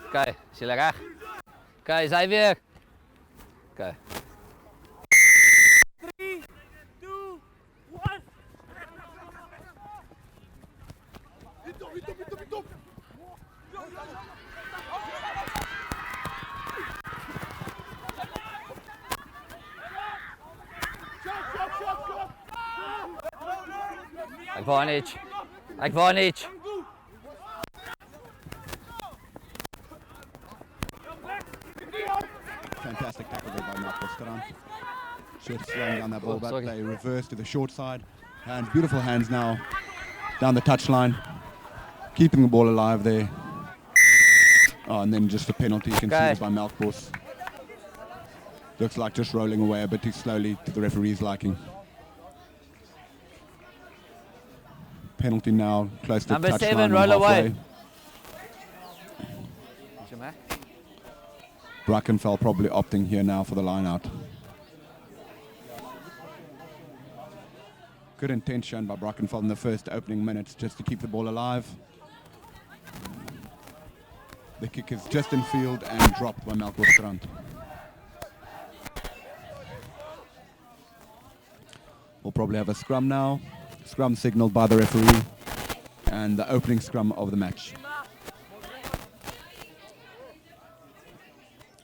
Okay, is jy reg? Okay, is hy weer? Okay. 3, 2, 1. Advantage. Fantastic tackle there by Melkbosstrand. Should have slowing down that ball, but they reverse to the short side. Hands, beautiful hands now down the touchline, keeping the ball alive there. Oh, and then just a penalty conceded by Melkbos. Looks like just rolling away a bit too slowly to the referee's liking. Penalty now, close to Number touchline. 7, roll away. Brackenfell probably opting here now for the line out. Good intent shown by Brackenfell in the first opening minutes just to keep the ball alive. The kick is just in field and dropped by Melkbosstrand. We'll probably have a scrum now. Scrum signaled by the referee, and the opening scrum of the match.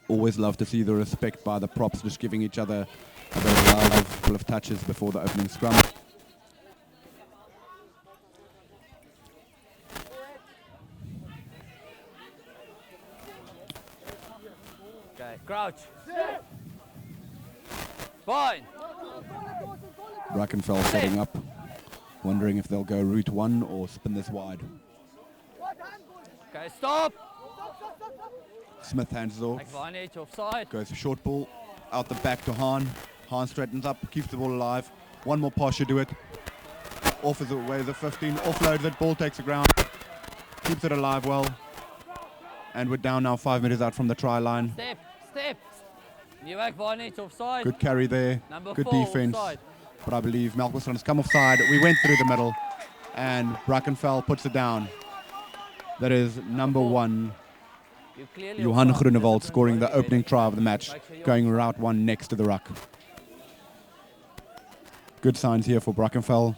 Always love to see the respect by the props, just giving each other a bit of love, full of touches before the opening scrum. Okay, crouch. Fine. Brackenfell setting up, wondering if they'll go route 1 or spin this wide. Okay, stop. Smith hands it off. Advantage offside. Goes for short ball, out the back to Hahn. Hahn straightens up, keeps the ball alive. One more pass should do it. Off is away the 15, offloads it, ball takes the ground. Keeps it alive well. And we're down now 5 meters out from the try line. Step. New advantage offside. Good carry there, Number good 4, defense. offside. But I believe Melkbosstrand has come offside. We went through the middle, and Brackenfell puts it down. That is number 1. Johan Groenewald scoring the opening try of the match, going route 1 next to the ruck. Good signs here for Brackenfell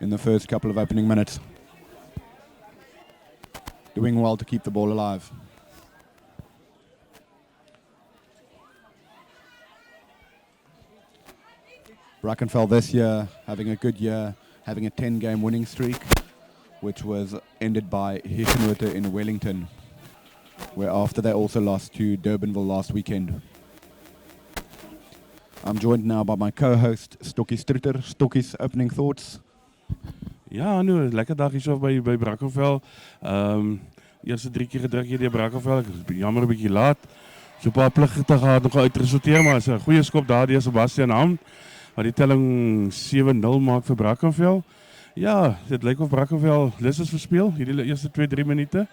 in the first couple of opening minutes. Doing well to keep the ball alive. Brackenfell this year having a good year, having a 10-game winning streak, which was ended by Hichenhoete in Wellington, where after they also lost to Durbanville last weekend. I'm joined now by my co-host, Stokkie Strutter. Stokkie's opening thoughts? Ja, nou, lekker dag hier so by Brackenfell. Eerste 3 keer gedruk hier deur Brackenfell. Ek is jammer 'n bietjie laat. So 'n paar pligte gehad nog uitresulteer, maar is 'n goeie skop daar deur Sebastian Ham wat die telling 7-0 maak vir Brackenfell. Ja, dit lyk of Brackenfell lus is verspeel hierdie eerste 2-3 minute.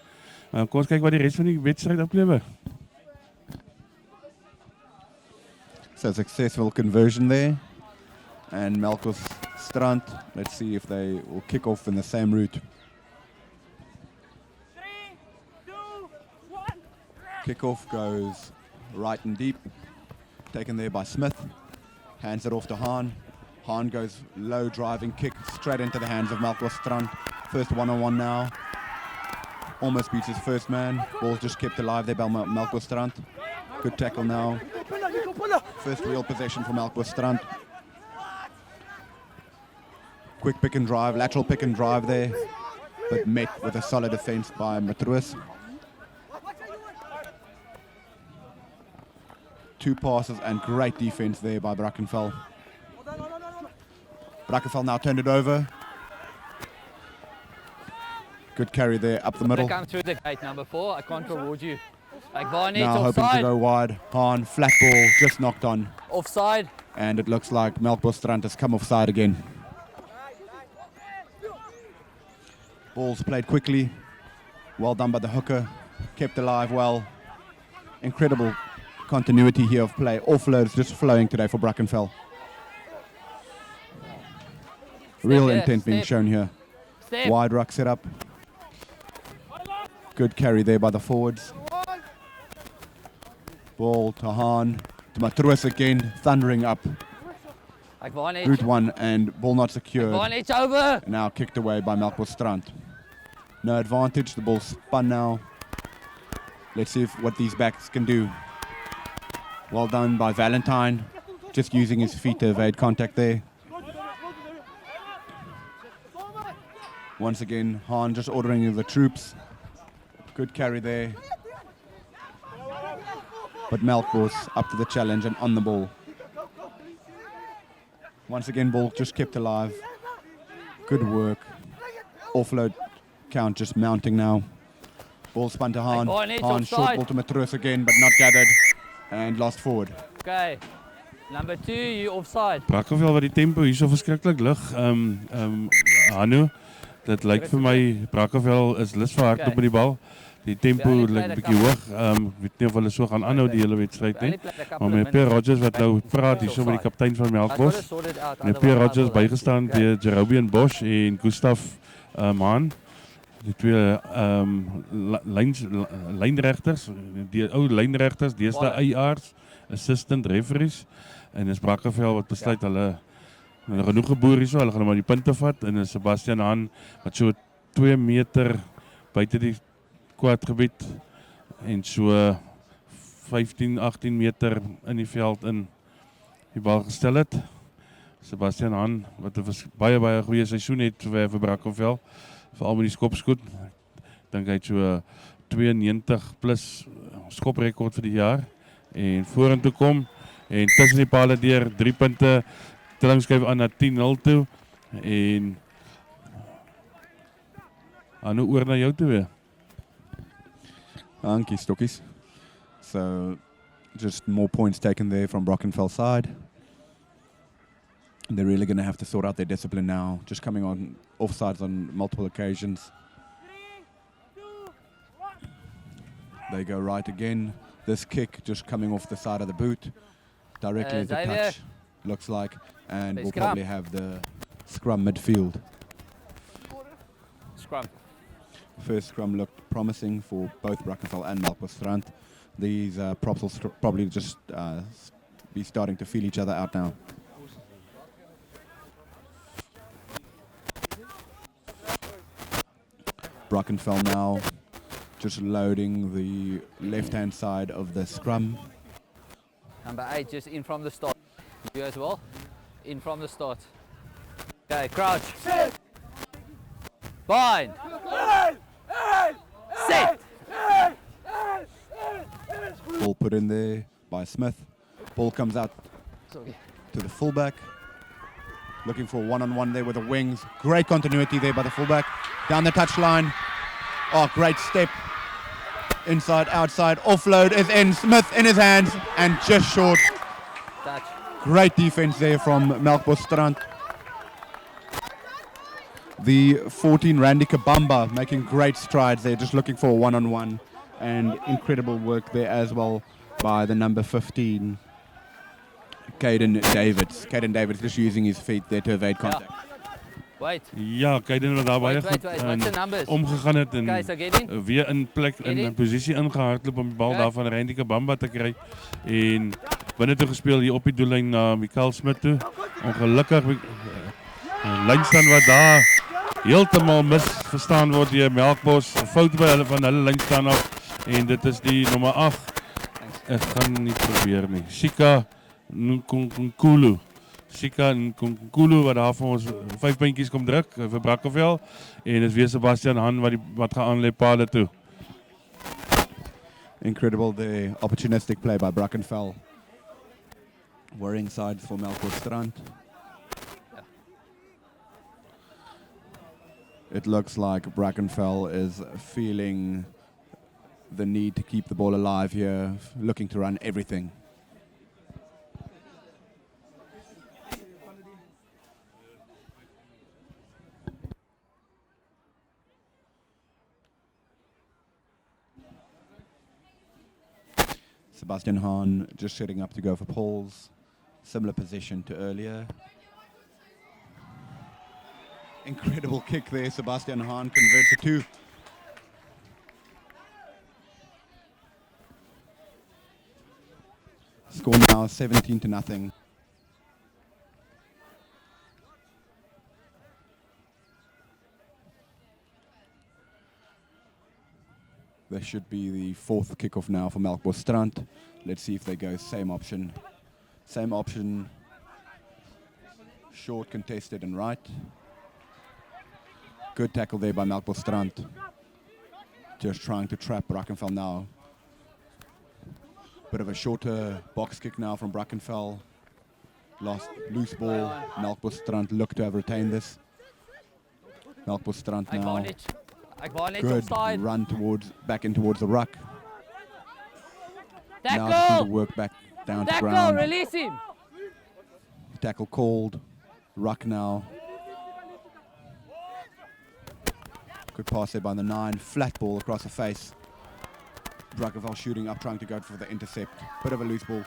Kom ons kyk wat die res van die wedstryd oplewer. So successful conversion there. And Melkbosstrand, let's see if they will kick off in the same route. 3, 2, 1. Kickoff goes right and deep, taken there by Smith. Hands it off to Hahn. Hahn goes low driving kick straight into the hands of Melkbosstrand. First one-on-one now. Almost beats his first man. Ball's just kept alive there by Melkbosstrand. Good tackle now. First real possession for Melkbosstrand. Quick pick and drive, lateral pick and drive there, but met with a solid defense by Matroos. 2 passes and great defense there by Brackenfell. Brackenfell now turned it over. Good carry there up the middle. Come through the gate, number 4. I can't reward you. Advantage Now hoping to offside. go wide. Hahn, flat ball, just knocked on. Offside. And it looks like Melkbosstrand has come offside again. Ball's played quickly. Well done by the hooker. Kept alive well. Incredible continuity here of play. Offloads just flowing today for Brackenfell. Real there, intent being step. shown here. Step. Wide ruck setup. Good carry there by the forwards. Ball to Hahn, to Matroos again, thundering up. Ek waar net. Route 1 and ball not Waar secured. net over. Now kicked away by Melkbosstrand. No advantage, the ball spun now. Let's see what these backs can do. Well done by Valentine, just using his feet to evade contact there. Once again, Hahn just ordering the troops. Good carry there. But Melkbos up to the challenge and on the ball. Once again, ball just kept alive. Good work. Offload count just mounting now. Ball spun to Hahn. Hahn short ball to Matroos again, but not gathered. And lost forward. Okay. Number 2, you offside. Brackenfell wat die tempo hier so verskriklik lig. Hanu, dit lyk vir my Brackenfell is lus vir hardloop met die bal. Die tempo lyk 'n bietjie hoog. Weet nie of hulle so gaan aanhou die hele wedstryd nie. Maar met Pierre Rogers wat nou praat hier so met die kaptein van Melkbos. En Pierre Rogers bygestaan deur Jerobi en Bosch en Gustav Maan. Die twee lijnregters, die ou lijnregters, deesdae AR's, assistant referees. En is Brackenfell wat besluit hulle genoeg geboer hier so, hulle gaan maar die punte vat. En is Sebastian Hahn wat so 2 meter buite die kwadgebied en so 15, 18 meter in die veld in die bal gestel het. Sebastian Hahn wat 'n baie goeie seisoen het vir Brackenfell, veral met die skopskoot. Ek dink hy het so 92 plus skoprekord vir die jaar en vorentoe kom en tussen die pale deur 3 punte, telling skuif aan na 10-0 toe en nou oor na jou toe weer. Dankie, Stokkies. So, just more points taken there from Brackenfell's side. They're really going to have to sort out their discipline now. Just coming on offsides on multiple occasions. 3, 2, 1. They go right again. This kick just coming off the side of the boot. Directly at the Xavier. touch, looks like. And They we'll scrum. probably have the scrum midfield. Scrum. First scrum looked promising for both Brackenfell and Melkbosstrand. These props will probably just be starting to feel each other out now. Brackenfell now just loading the left-hand side of the scrum. Number 8, just in from the start. You as well. In from the start. Okay, crouch. Bind. Set. Ball put in there by Smith. Ball comes out Sorry. to the fullback. Looking for a one-on-one there with the wings. Great continuity there by the fullback. Down the touchline. Oh, great step. Inside, outside. Offload is in. Smith in his hands and just short. Touch. Great defense there from Melkbosstrand. The 14 Randy Kabamba making great strides there, just looking for a one-on-one. And incredible work there as well by the number 15, Caden Davids. Caden Davids just using his feet there to evade contact. Wait. Ja, Caden wat daar baie Wait, goed what's the numbers? omgegaan het en Okay, so get in. weer in plek in Get in. 'n posisie ingehardloop om die bal Okay. daar van Randy Kabamba te kry en binne toe gespeel hier op die doellyn na Mikael Smit toe. Ongelukkig lynstaan wat daar heeltemal misverstaan word deur Melkbos. 'n Fout by hulle van hulle lynstaan af en dit is die nommer 8. Ek gaan nie probeer nie. Shika Nkulu. Shika Nkulu wat daar vir ons 5 puntjies kom druk vir Brackenfell en is weer Sebastian Hahn wat gaan aanlei paal toe. Incredible the opportunistic play by Brackenfell. Worrying side for Melkbosstrand. It looks like Brackenfell is feeling the need to keep the ball alive here, looking to run everything. Sebastian Hahn just setting up to go for poles. Similar position to earlier. Incredible kick there. Sebastian Hahn converts it to. score now 17-0. This should be the fourth kickoff now for Melkbosstrand. Let's see if they go same option. Same option. Short, contested and right. Good tackle there by Melkbosstrand. Just trying to trap Brackenfell now. Bit of a shorter box kick now from Brackenfell. Lost loose ball. Melkbosstrand look to have retained this. Melkbosstrand now. Good run back in towards the ruck. Now just need to work back down to ground. Release him. Tackle called. Ruck now. Good pass there by the 9. Flat ball across the face. Brackenfell shooting up, trying to go for the intercept. Bit of a loose ball.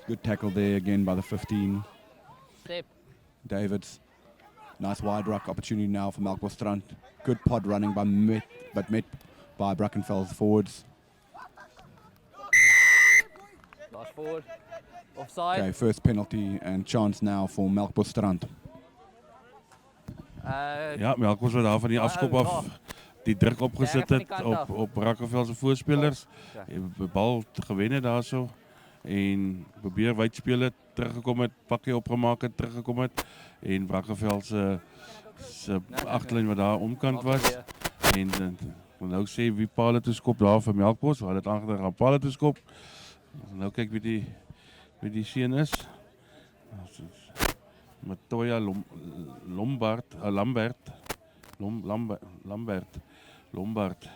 Good tackle there again by the 15. Step. Davids. Nice wide ruck opportunity now for Melkbosstrand. Good pod running by met by Brackenfell's forwards. Last forward. Offside. Okay, first penalty and chance now for Melkbosstrand. Ja, Melkbos wat daar van die afskop af die druk opgesit het op Brackenfell se voorspelers. Die bal gewen het daarso en probeer wyd speel het, teruggekom het, pakkie opgemaak het, teruggekom het en Brackenfell se agterlyn wat daar omkant was en nou sê wie paal toe skop daar vir Melkbos, wat het aangedrag aan paal toe skop. Nou kyk wie die seun is. Matoya Lombard.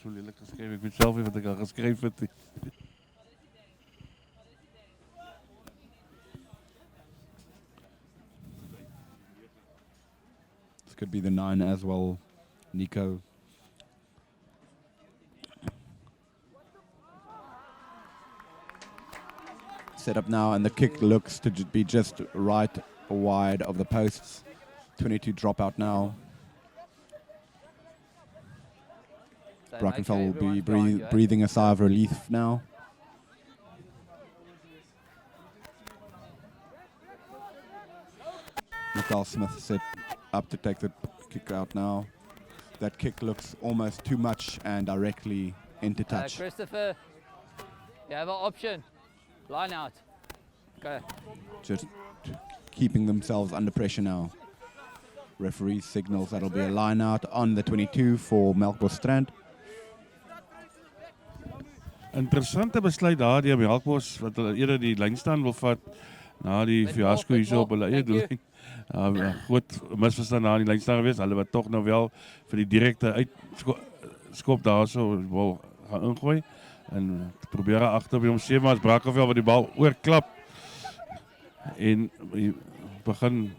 Zo lelijk geschreven, ik weet zelf niet wat ik al geschreven heb. This could be the 9 as well, Nico. Set up now, and the kick looks to be just right wide of the posts. 22 drop out now. Brackenfell will be breathing a sigh of relief now. Mikhail Smith set up to take the kick out now. That kick looks almost too much and directly into touch. Christopher, you have an option. Line out. Okay. Just keeping themselves under pressure now. Referee signals that'll be a line out on the 22 for Melkbosstrand. Interessante besluit daar deur Melkbos wat hulle eerder die lynstaan wil vat na die fiasco hierso op hulle eie doellyn. Groot misverstand na die lynstaan gewees. Hulle wat tog nou wel vir die direkte uitskop daarso wil gaan ingooi en probeer agter by hom 7 as Brackenfell wat die bal oorklap en begin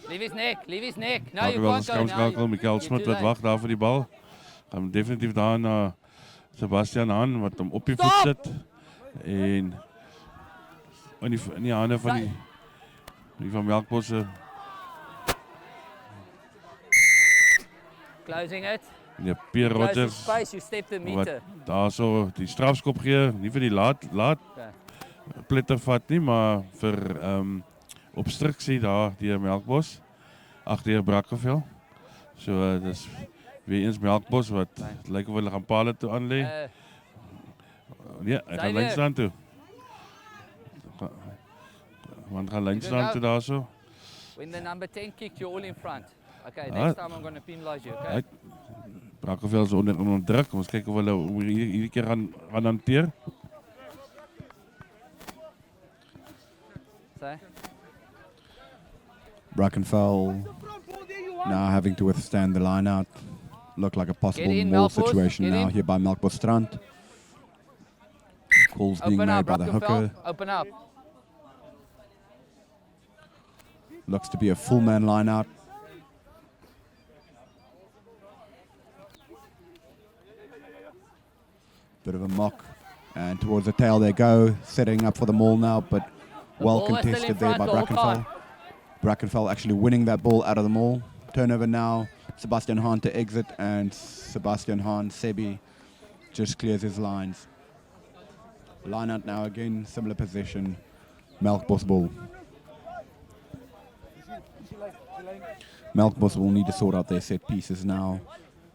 Leave his neck. No, you Brackenfell can't go now. Mikhail Smit wat wag daar vir die bal. Gaan definitief daar na Sebastian Hahn wat hom op die voet sit en in die hande van die van Melkbos se Closing it. Ja, Pierre Rogers. Space, you step the meter. Daar so die strafskop gee, nie vir die laat pletter vat nie, maar vir obstruksie daar deur Melkbos agter Brackenfell. So dis weer eens Melkbos wat lyk of hulle gaan paal toe aanlê. Nee, hy gaan lynstaan toe. Want gaan lynstaan toe daarso. When the number 10 kicked, you're all in front. Okay, next time I'm going to penalize you, okay? Brackenfell is onder druk. Ons kyk of hulle hierdie keer gaan hanteer. Brackenfell now having to withstand the line out. Look like a possible maul situation now here by Melkbosstrand. Calls being made by the hooker. Open up. Looks to be a full man line out. Bit of a mock. And towards the tail they go. Setting up for the maul now, but well contested there by Brackenfell. Brackenfell actually winning that ball out of the maul. Turnover now. Sebastian Hahn to exit, and Sebastian Hahn, Sebi, just clears his lines. Line out now again, similar position. Melkbos ball. Melkbos will need to sort out their set pieces now,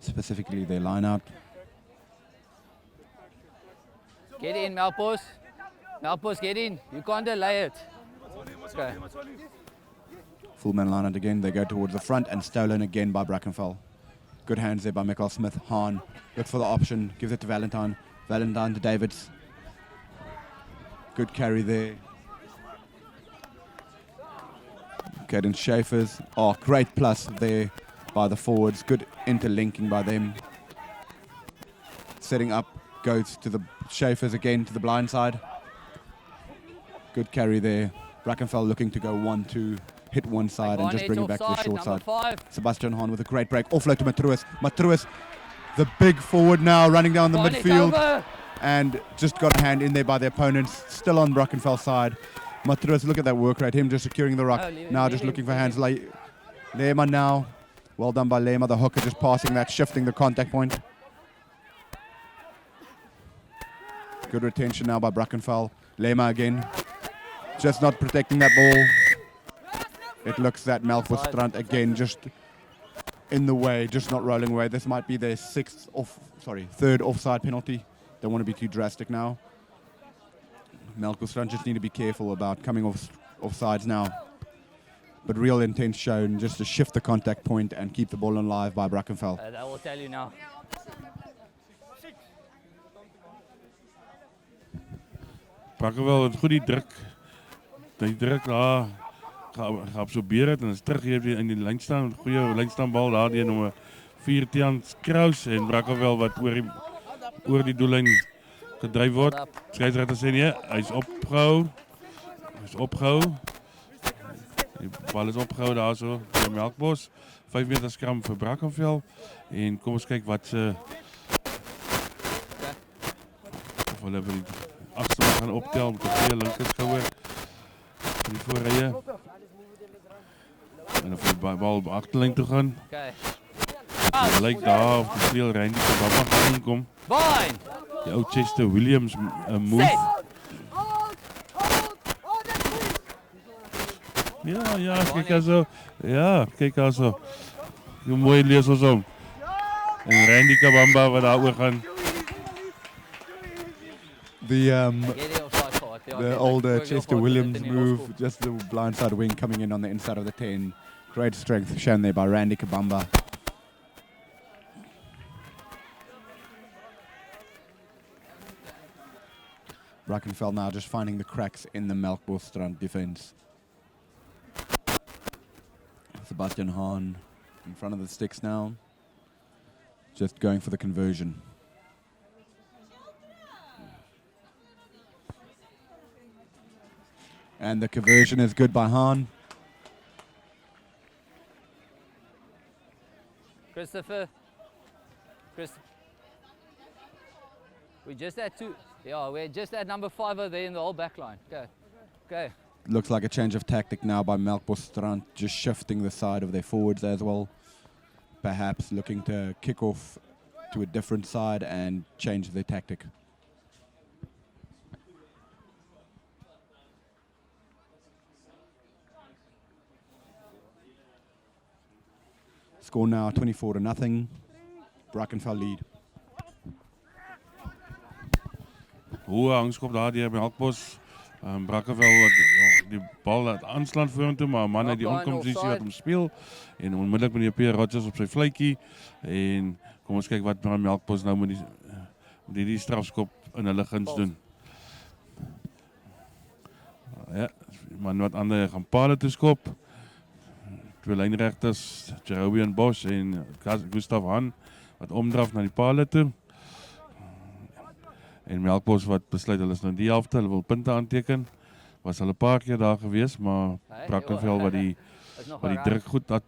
specifically their line out. Get in, Melkbos. Melkbos, get in. You can't delay it. Okay. Full man line out again. They go towards the front and stolen again by Brackenfell. Good hands there by Michael Smith. Hahn looks for the option, gives it to Valentine. Valentine to Davids. Good carry there. Caden Schaefer's. Oh, great plus there by the forwards. Good interlinking by them. Setting up, goes to the Schaefer's again to the blind side. Good carry there. Brackenfell looking to go 1-2, hit one side and just bring it back to the short side. 5. Sebastian Hahn with a great break. Offload to Matruis. Matruis, the big forward now, running down the midfield. And just got a hand in there by the opponents. Still on Brackenfell's side. Matruis, look at that work rate. Him just securing the ruck. Now just looking for hands. Lema now. Well done by Lema. The hooker just passing that, shifting the contact point. Good retention now by Brackenfell. Lema again. Just not protecting that ball. It looks that Melkbosstrand again just in the way, just not rolling away. This might be their third offside penalty. Don't want to be too drastic now. Melkbosstrand just need to be careful about coming off sides now. But real intent shown just to shift the contact point and keep the ball alive by Brackenfell. That will tell you now. Brackenfell het goed die druk daar geabsorbeer het en is terug hier in die lynstaan, goeie lynstaanbal daar die nommer 4 Tian Kraus en Brackenfell wat oor die doellyn gedryf word. Skeieregter sê nee, hy's opgehou. Die bal is opgehou daarso by Melkbos. 5 meter skram vir Brackenfell en kom ons kyk wat se of hulle wil agter gaan optel met 'n goeie linkerskouer in die voorrye. En of die bal op agterlyn toe gaan. Okay. Het lyk daar of die speel Randy Kabamba gaan inkom. Fine. Die ou Chester Williams move. Ja, kyk also. Ja, kyk also. Hoe mooi lees ons hom. En Randy Kabamba wat daar oor gaan. The older Chester Williams move, just the blindside wing coming in on the inside of the 10. Great strength shown there by Randy Kabamba. Brackenfell now just finding the cracks in the Melkbosstrand defense. Sebastian Hahn in front of the sticks now, just going for the conversion. And the conversion is good by Hahn. Christopher. We just had two. Yeah, we're just at number 5 over there in the whole back line. Okay. Looks like a change of tactic now by Melkbosstrand, just shifting the side of their forwards as well. Perhaps looking to kick off to a different side and change their tactic. Score now 24-0. Brackenfell lead. Hoe hangskop daar deur Melkbos. Brackenfell wat die bal laat aanslaan vorentoe, maar 'n man uit die onkomposisie wat hom speel en onmiddellik met die Pierre Rodgers op sy vletjie en kom ons kyk wat Melkbos nou met die strafskop in hulle guns doen. Ja, man wat ander gaan paal toe skop. Twee lynregters, Jeremy en Bosch en Gustav Hahn wat omdraf na die paal toe. En Melkbos wat besluit hulle is nou die helfte, hulle wil punte aanteken. Was hulle 'n paar keer daar gewees, maar Brackenfell wat die druk goed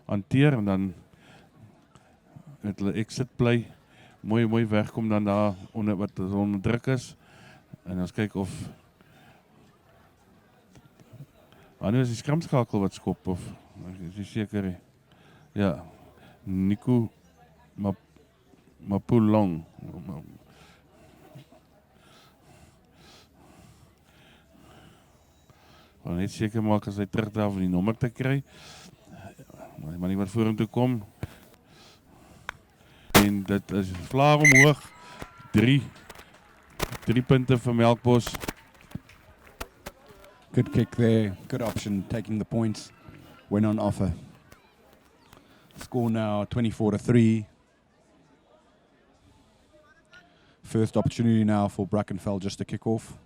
hanteer en dan met hulle exit play mooi wegkom dan daar onder druk is. En ons kyk of nu is die skramskakel wat skop of is die seker. Ja. Nico Mapulong. Gaan net seker maak as hy terugdraf om die nommer te kry. Maar nie wat voor hom toe kom. En dit is vlaar omhoog. 3 punte vir Melkbos. Good kick there, good option, taking the points when on offer. Score now 24-3. First opportunity now for Brackenfell just to kick off.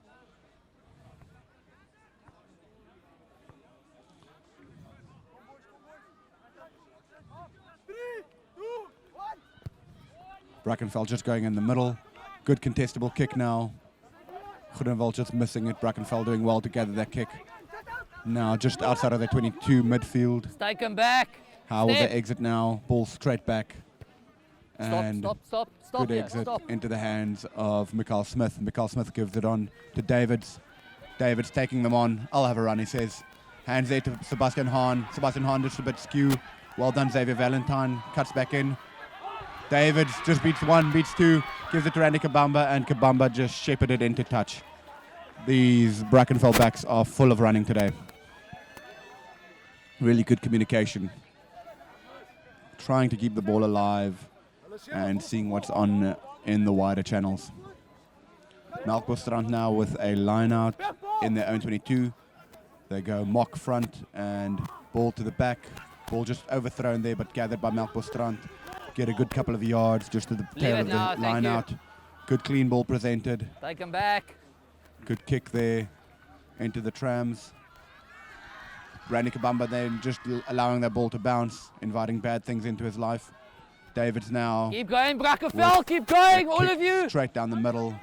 Brackenfell just going in the middle. Good contestable kick now. Goedenwald just missing it. Brackenfell doing well to gather that kick. Now just outside of the 22 midfield. Take him back. How will they exit now? Ball straight back. And Stop good here. exit Stop. into the hands of Mikhail Smith. Mikhail Smith gives it on to Davids. Davids taking them on. I'll have a run, he says. Hands there to Sebastian Hahn. Sebastian Hahn just a bit skew. Well done, Xavier Valentine. Cuts back in. Davids just beats one, beats two. Gives it to Randy Kabamba, and Kabamba just shepherded into touch. These Brackenfell backs are full of running today. Really good communication. Trying to keep the ball alive and seeing what's on in the wider channels. Melkbosstrand now with a line out in their own 22. They go mock front and ball to the back. Ball just overthrown there but gathered by Melkbosstrand. Get a good couple of yards just to the tail of the line out. Good clean ball presented. Take him back. Good kick there into the trams. Randy Kabamba then just allowing that ball to bounce, inviting bad things into his life. Davids now. Keep going, Brackenfell. Keep going, all of you. Straight down the middle.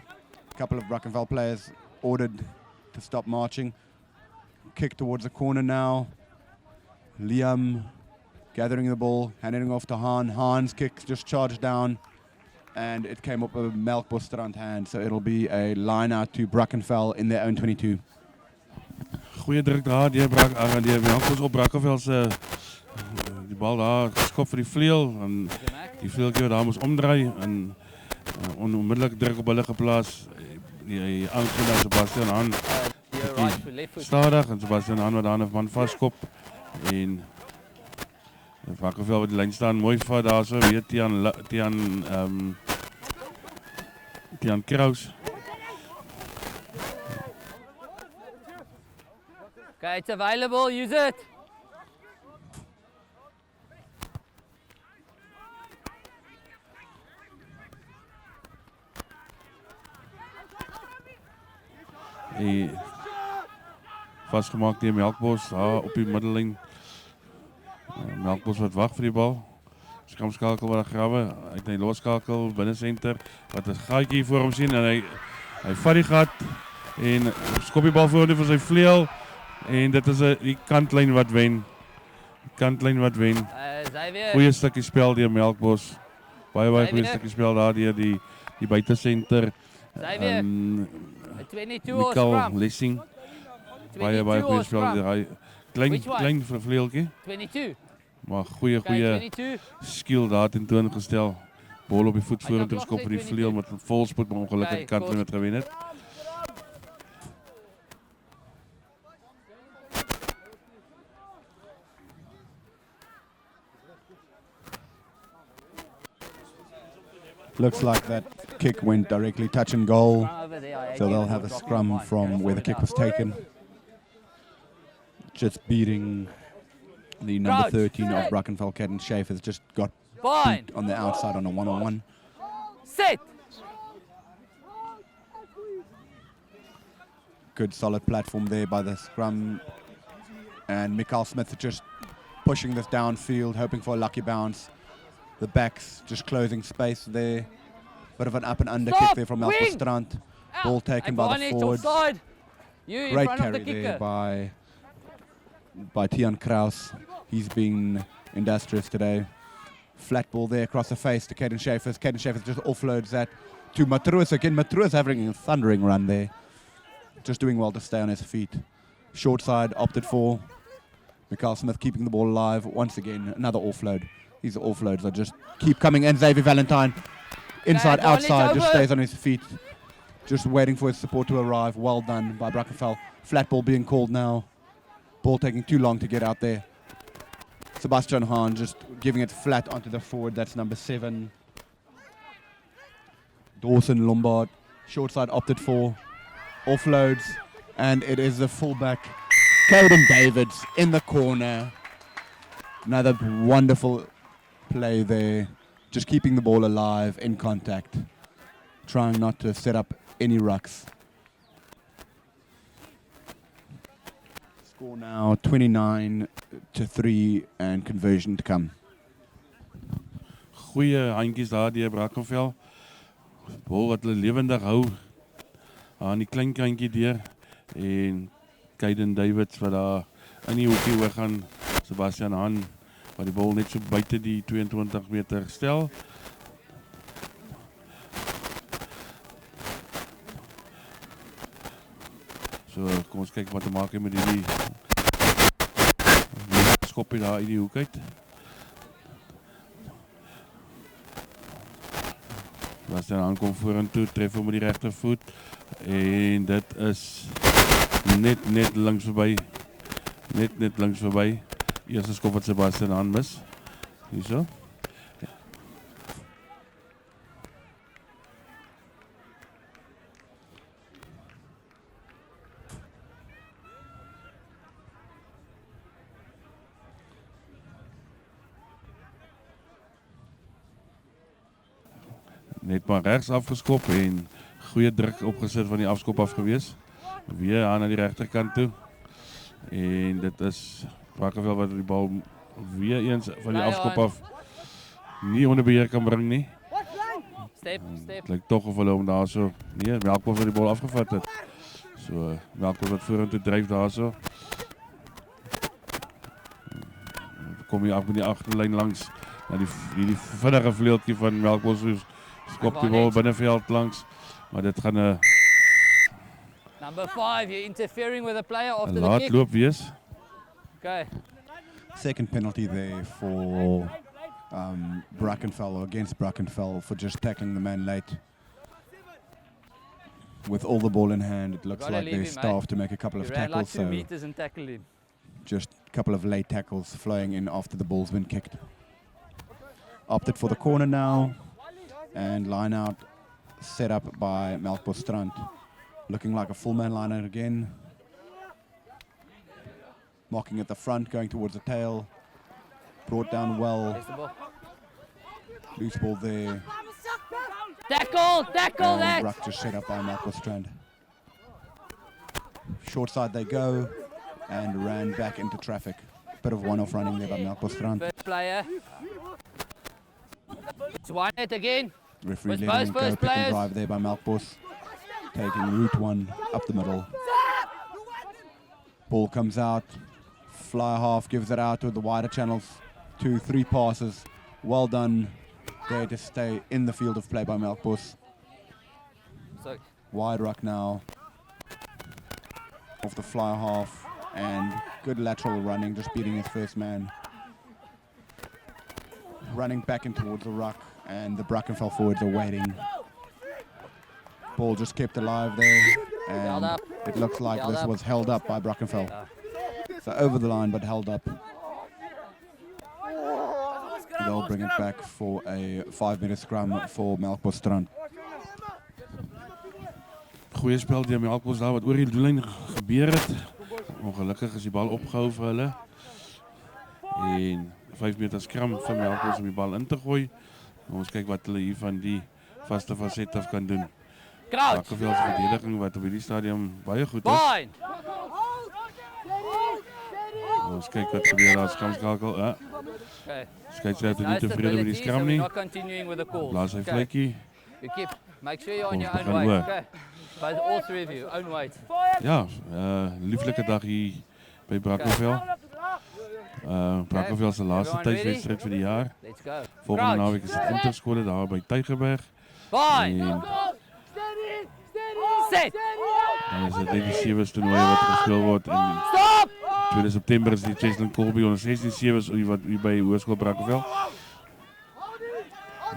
A couple of Brackenfell players ordered to stop marching. Kick towards the corner now. Liam gathering the ball, handing off to Hahn. Hahn's kick just charged down, and it came up with a Melkbosstrand hand, so it'll be a line out to Brackenfell in their own 22. Goeie druk daar, die Melkbos op Brackenfell se die bal daar geskop vir die vleuel en die vleueltjie daar moes omdraai en onmiddellik druk op hulle geplaas. Die aansien daar Sebastian Hahn stadig en Sebastian Hahn wat daar 'n man vaskop en Brackenfell wat die lyn staan mooi vat daar so weer Tian Kraus. Okay, it's available. Use it. Vastgemaakt deur Melkbos daar op die middellyn. Melkbos wat wag vir die bal. Skramskakel wat grawe, uit die loskakel binne senter wat 'n gaatjie voor hom sien en hy vat die gat en skop die bal vorentoe vir sy vleuel en dit is die kantlyn wat wen. Xavier. Goeie stukkie spel deur Melkbos. Baie goeie stukkie spel daar deur die buitesenter. Xavier. 22 or Mikael scrum. Lessing. Baie 22 goeie or spel scrum. deur hy Which one? klein vir 'n vleueltjie. 22. Maar goeie Okay, 22. skill daar tentoongestel. Bal op die voet vorentoe nog skop vir die steeds vleuel met 'n volspoed maar ongelukkig Okay, kantlyn wat gewen het. Looks like that kick went directly touch and goal, Over there, so they'll have a scrum from where the kick was taken. Just beating the number Crouch. 13 of Brackenfell, Caden Schaefer's just got Fine. beat on the outside on a one-on-one. Sit. Good solid platform there by the scrum. And Mikhail Smith just pushing this downfield, hoping for a lucky bounce. The backs just closing space there. Bit of an up and under kick there from Melkbosstrand. Ball taken by the forwards. Offside. You in Great front of carry the there kicker. by Tian Kraus. He's been industrious today. Flat ball there across the face to Caden Schaefer. Caden Schaefer just offloads that to Matrus. Again, Matrus having a thundering run there. Just doing well to stay on his feet. Short side opted for. Mikhail Smith keeping the ball alive. Once again, another offload. These offloads are just keep coming in. Xavier Valentine inside, don't let outside, you just over. stays on his feet. Just waiting for his support to arrive. Well done by Brackenfell. Flat ball being called now. Ball taking too long to get out there. Sebastian Hahn just giving it flat onto the forward. That's number 7. Dawson Lombard. Short side opted for. Offloads. And it is the fullback, Caden Davids, in the corner. Another wonderful play there. Just keeping the ball alive in contact. Trying not to set up any rucks. Score now 29-3 and conversion to come. Goeie handjies daar deur Brackenfell. Bal wat hulle lewendig hou aan die klein kantjie deur en Caden Davids wat daar in die hoekie oor gaan. Sebastian Hahn wat die bal net so buite die 22 meter stel. So kom ons kyk wat te maak het met die skoppie daar in die hoek uit. Sebastian Hahn kom vorentoe, tref hom met die regtervoet en dit is net langs verby. Net langs verby. Eerste skop wat Sebastian Hahn mis. Hierso. Net maar rechts afgeskop en goeie druk opgesit van die afskop af gewees. Weer aan die regterkant toe. En dit is Brackenfell wat die bal weer eens van die afskop af nie onder beheer kan bring nie. Step. Het lyk tog of hulle hom daar so, nee, Melkbos wat die bal afgevat het. So, Melkbos wat vorentoe dryf daar so. Kom hier af met die agterlyn langs na die vinnige vleueltjie van Melkbos. Skop die bal binneveld langs, maar dit gaan 'n Number 5, you're interfering with a player after the laat kick. loop wees. Okay. Second penalty there for Brackenfell, or against Brackenfell, for just tackling the man late. With all the ball in hand, it looks Gotta like leave they're him, mate. staffed to make a couple He of ran like tackles, 2 so meters and tackled him. just a couple of late tackles flowing in after the ball's been kicked. Opted for the corner now, and line out set up by Melkbosstrand. Looking like a full man line out again. Mocking at the front, going towards the tail. Brought down well. There's the ball. Loose ball there. Tackle And that. ruck just set up by Melkbosstrand. Short side they go, and ran back into traffic. Bit of one-off running there by Melkbosstrand. First player. It's 1-8 again. Referee With letting both go, first pick and players. drive there by Melkbos. Taking route 1 up the middle. Ball comes out. Fly half gives it out to the wider channels. 2-3 passes. Well done. There to stay in the field of play by Melkbos. So, Wide ruck now. Off the fly half. And good lateral running, just beating his first man. Running back in towards the ruck. And the Brackenfell forwards are waiting. Ball just kept alive there. Held And up. it looks like Held this up. was held up by Brackenfell. So over the line, but held up. They'll bring it back for a 5-minute scrum for Melkbosstrand. Goeie spel deur Melkbos daar wat oor die doellyn gebeur het. Ongelukkig is die bal opgehou vir hulle. En 5 meter skram van Melkbos om die bal in te gooi. Ons kyk wat hulle hier van die vaste faset af kan doen. crouch. Brackenfell se verdediging wat op hierdie stadium baie goed is. Fine. Ons kyk wat gebeur daar, skramskakel. Ja. Okay. Skeieregter No nie tevrede met die stability, skram so we're nie. not continuing with the call. Blaas hy vletjie. You keep. Make sure you're on Ons your own begin weight. oor. Okay. But all 3 of you, own weight. Ja, lieflike dag hier by Brackenfell. Brackenfell se laaste Everyone ready? tydwedstryd vir die jaar. Let's go. Volgende Crouch. naweek is dit interskole daar by Tygerberg. Fine. En Set. dan is dit net die 7's toernooi wat gespeel word en Stop. 2 September is die Cheslin Colby onder 16 7's wat hier by Hoërskool Brackenfell.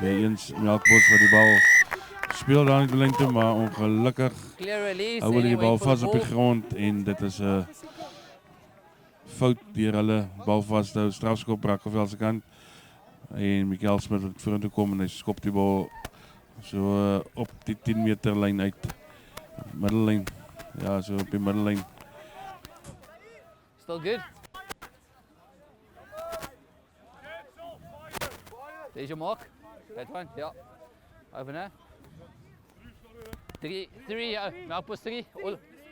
Weer eens Melkbos wat die bal speel daar in die lengte, maar ongelukkig Clear release. hou hulle die anyway, bal for vas the op die ball. grond en dit is 'n fout deur hulle bal vas te hou, strafskop Brackenfell se kant. En Michael Smit wat vorentoe kom en hy skop die bal so op die 10 meter lyn uit. Middellyn. Ja, so op die middellyn. Still good. There's your mark. That one, yeah. Over there. Three, Melkbos 3.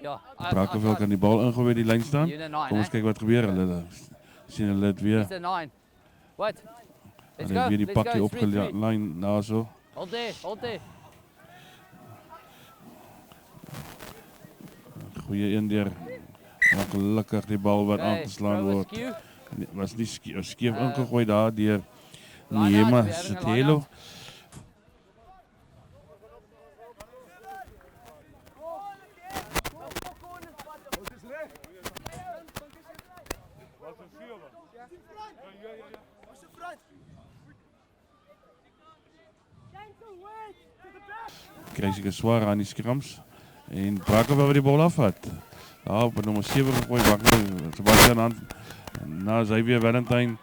Ja. Brackenfell kan die bal ingooi die lyn staan. Unit 9, Kom ons kyk wat gebeur. Hulle sien hulle dit weer. It's a 9. What? Let's Hulle go. weer die Let's pakkie go. 3-3. opgelyn daarso. Hold there, hold there. Goeie een deur. Ongelukkig die bal wat Okay, aangeslaan throw a word. skew. Nee, was nie skeef ingegooi daar deur Line out, Niema we're having a line Sethelo. out. Kry seker swaar aan die skrams en Brackenfell wat die bal afvat. Daar op nommer 7 gegooi Wagner Sebastian aan. Nou is hy weer Valentine.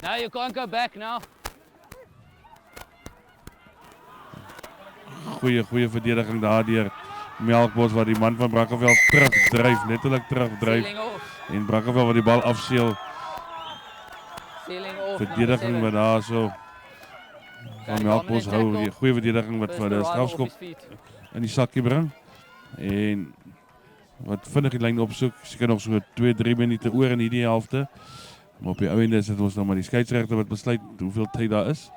No, you can't go back now. Goeie verdediging daar deur Melkbos wat die man van Brackenfell terugdryf, letterlik terugdryf. Sealing off. En Brackenfell wat die bal afseel. Sealing off. Verdediging number wat daar so van Melkbos hou, die goeie verdediging wat vir die strafskop in die sakkie bring. En wat vinnig die lyn opsoek, seker nog so 2-3 minute oor in hierdie helfte. Maar op die ou ende is dit ons nou maar die skeieregter wat besluit hoeveel tyd daar is.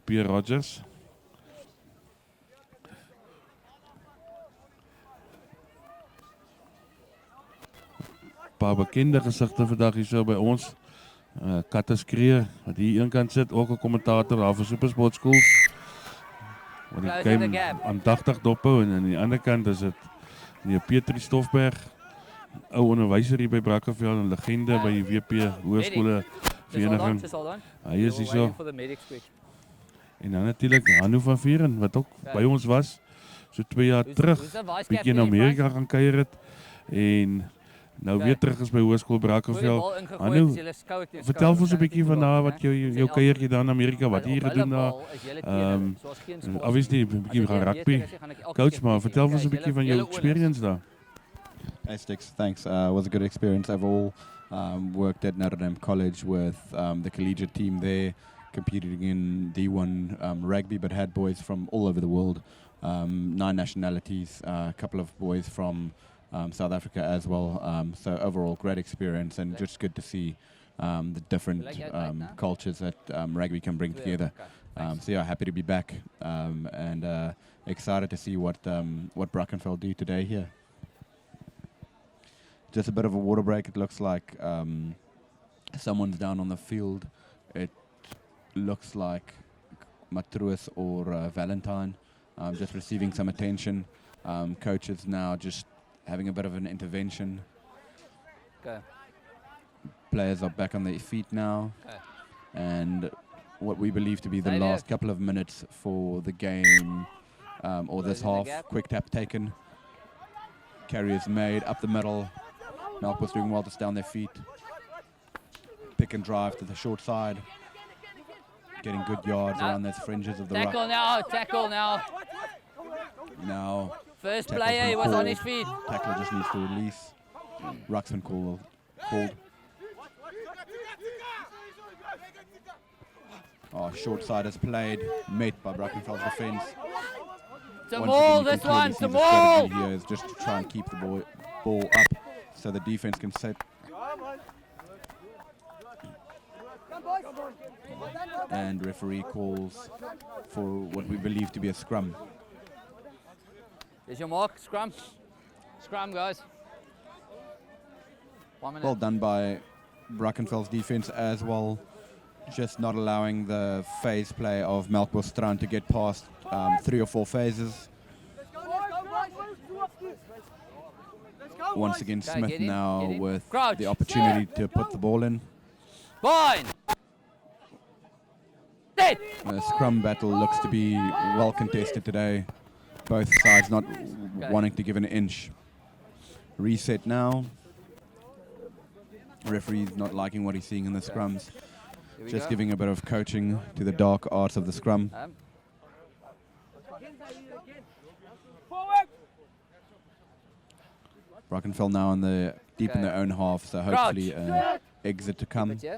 Pierre Rogers. Paar bekende gesigte vandag hier so by ons. Katteskree wat hier een kant sit, ook 'n kommentator daar vir Supersport School. Wat die Closing the game gap. aandagtig dophou en aan die ander kant is dit meneer Petri Stoffberg, ou onderwyser hier by Brackenfell en legende by die WP Hoërskole vereniging. Just hold on. Hy is hier so. For the medics quick. En dan natuurlik Hanno van Vieren wat ook by ons was so 2 jaar terug. Who's the vice Bietjie in captain in Amerika gaan kuier het en nou weer terug is by Hoërskool Brackenfell. Hanno, vertel vir ons 'n bietjie van daar wat jou kuiertjie daar in Amerika, wat jy gedoen daar. Obviously 'n bietjie gaan rugby coach, maar vertel vir ons 'n bietjie van jou experience daar. Hey Sticks, thanks. Was a good experience overall. Worked at Notre Dame College with the collegiate team there, competing in D1 rugby, but had boys from all over the world, 9 nationalities, a couple of boys from South Africa as well. So overall, great experience and just good to see the different cultures that rugby can bring together. So yeah, happy to be back and excited to see what Brackenfell do today here. Just a bit of a water break. It looks like someone's down on the field. It looks like Matroos or Valentine just receiving some attention. Coaches now just having a bit of an intervention. Okay. Players are back on their feet now. Okay. And what we believe to be the Stay there. last couple of minutes for the game or this Closing half. the gap. Quick tap taken. Carry is made up the middle. Melkbos doing well to stay on their feet. Pick and drive to the short side. Getting good yards around those fringes of the Tackle ruck. now, tackle now. Now, First tackle's player, been he was on called. his feet. Tackler just needs to release. Ruck's been called. Oh, short side is played, met by Brackenfell's defence. It's a Once ball, again, you this can clearly one, see it's a the strategy ball. here is just to try and keep the ball up so the defence can set. And referee calls for what we believe to be a scrum. There's your mark, scrum. Scrum, guys. 1 minute. Well done by Brackenfell's defence as well. Just not allowing the phase play of Melkbosstrand to get past 3 or 4 phases. once again, Okay, Smith get him, now get him. with Crouch. the opportunity to put the ball in. Bind. Sit. The scrum battle looks to be well contested today. Both sides not wanting to give an inch. Reset now. Referee's not liking what he's seeing in the scrums. Here we Just go. giving a bit of coaching to the dark arts of the scrum. Forward. Brackenfell now in the deep in Okay. their own half, so hopefully exit to come. But yeah.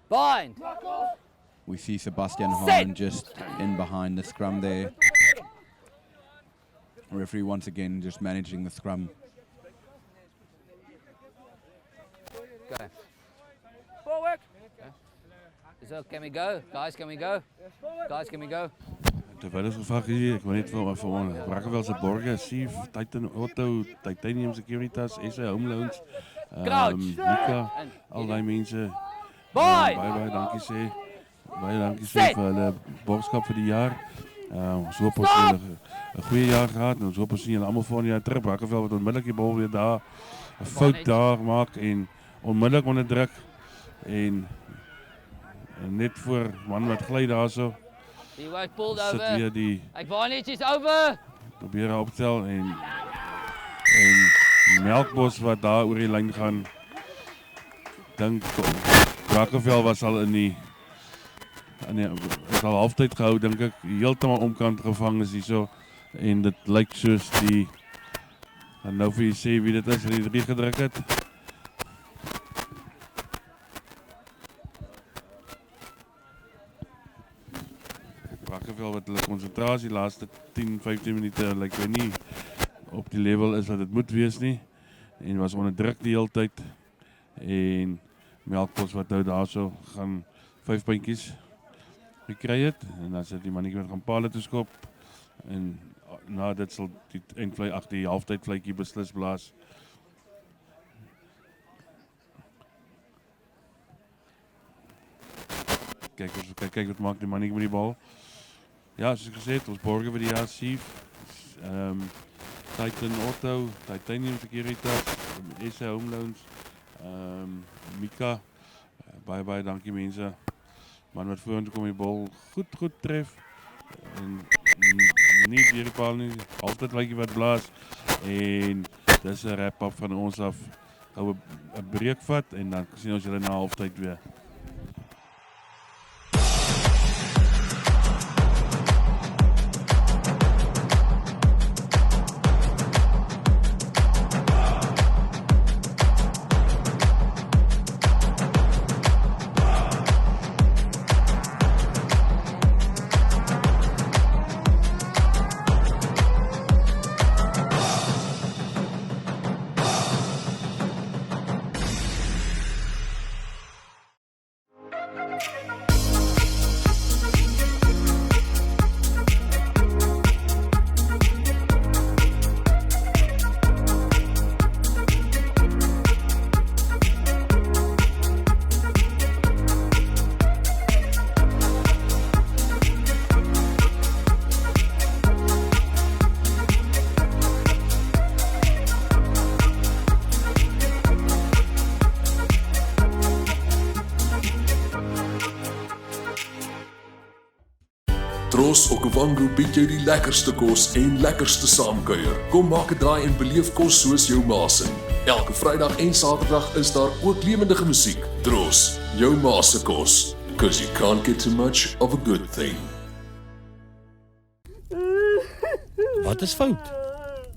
Bind. We see Sebastian Set. Hahn just in behind the scrum there. Referee once again just managing the scrum. Okay. Forward. So can we go? Guys, can we go? Guys, can we go? Terwyl ons gevraagd is, ek wil net vir Brackenfell se borgers, Sief, Titan Auto, Titanium Securitas, SA Home Loans, Crouch. Mika, En al die mense. Bind. Baie dankie sê. Baie dankie sê Set. vir hulle borgskap vir die jaar. Ons hoop ons het 'n goeie jaar gehad en ons hoop ons sien julle almal volgende jaar terug. Brackenfell wat onmiddellik die bal weer daar 'n fout daar maak en onmiddellik onder druk en net voor man wat gly daarso He won't pull sit over. weer die Advantage is over. probeer opstel en Melkbos wat daar oor die lyn gaan. Dink Brackenfell was al is al halftyd gehou dink ek, heeltemal omkant gevang is hierso en dit lyk soos die en nou vir jy sê wie dit is wat die 3 gedruk het. Brackenfell wat hulle konsentrasie laaste 10-15 minute lyk weer nie op die level is wat dit moet wees nie en was onder druk die hele tyd en Melkbos wat nou daarso gaan 5 puntjies gekry het en dan sit die mannetjie wat gaan paal toe skop en na dit sal die eindvlei agter die halftyd vletjie beslis blaas. Kyk wat maak die mannetjie met die bal. Ja, soos ek gesê het, ons borge vir die jaar Sief. Titan Auto, Titanium Securitas, SA Home Loans, Mika, baie dankie mense. Man wat vorentoe kom die bal goed tref en nie deur die paal nie, altyd lyk wat blaas en dis 'n wrap-up van ons af. Gou 'n breek vat en dan sien ons julle na halftyd weer. Tros Okavango bied jou die lekkerste kos en lekkerste saamkuier. Kom maak 'n draai en beleef kos soos jou maasin. Elke Vrydag en Saterdag is daar ook lewendige musiek. Tros, jou ma se kos, because you can't get too much of a good thing. Wat is fout?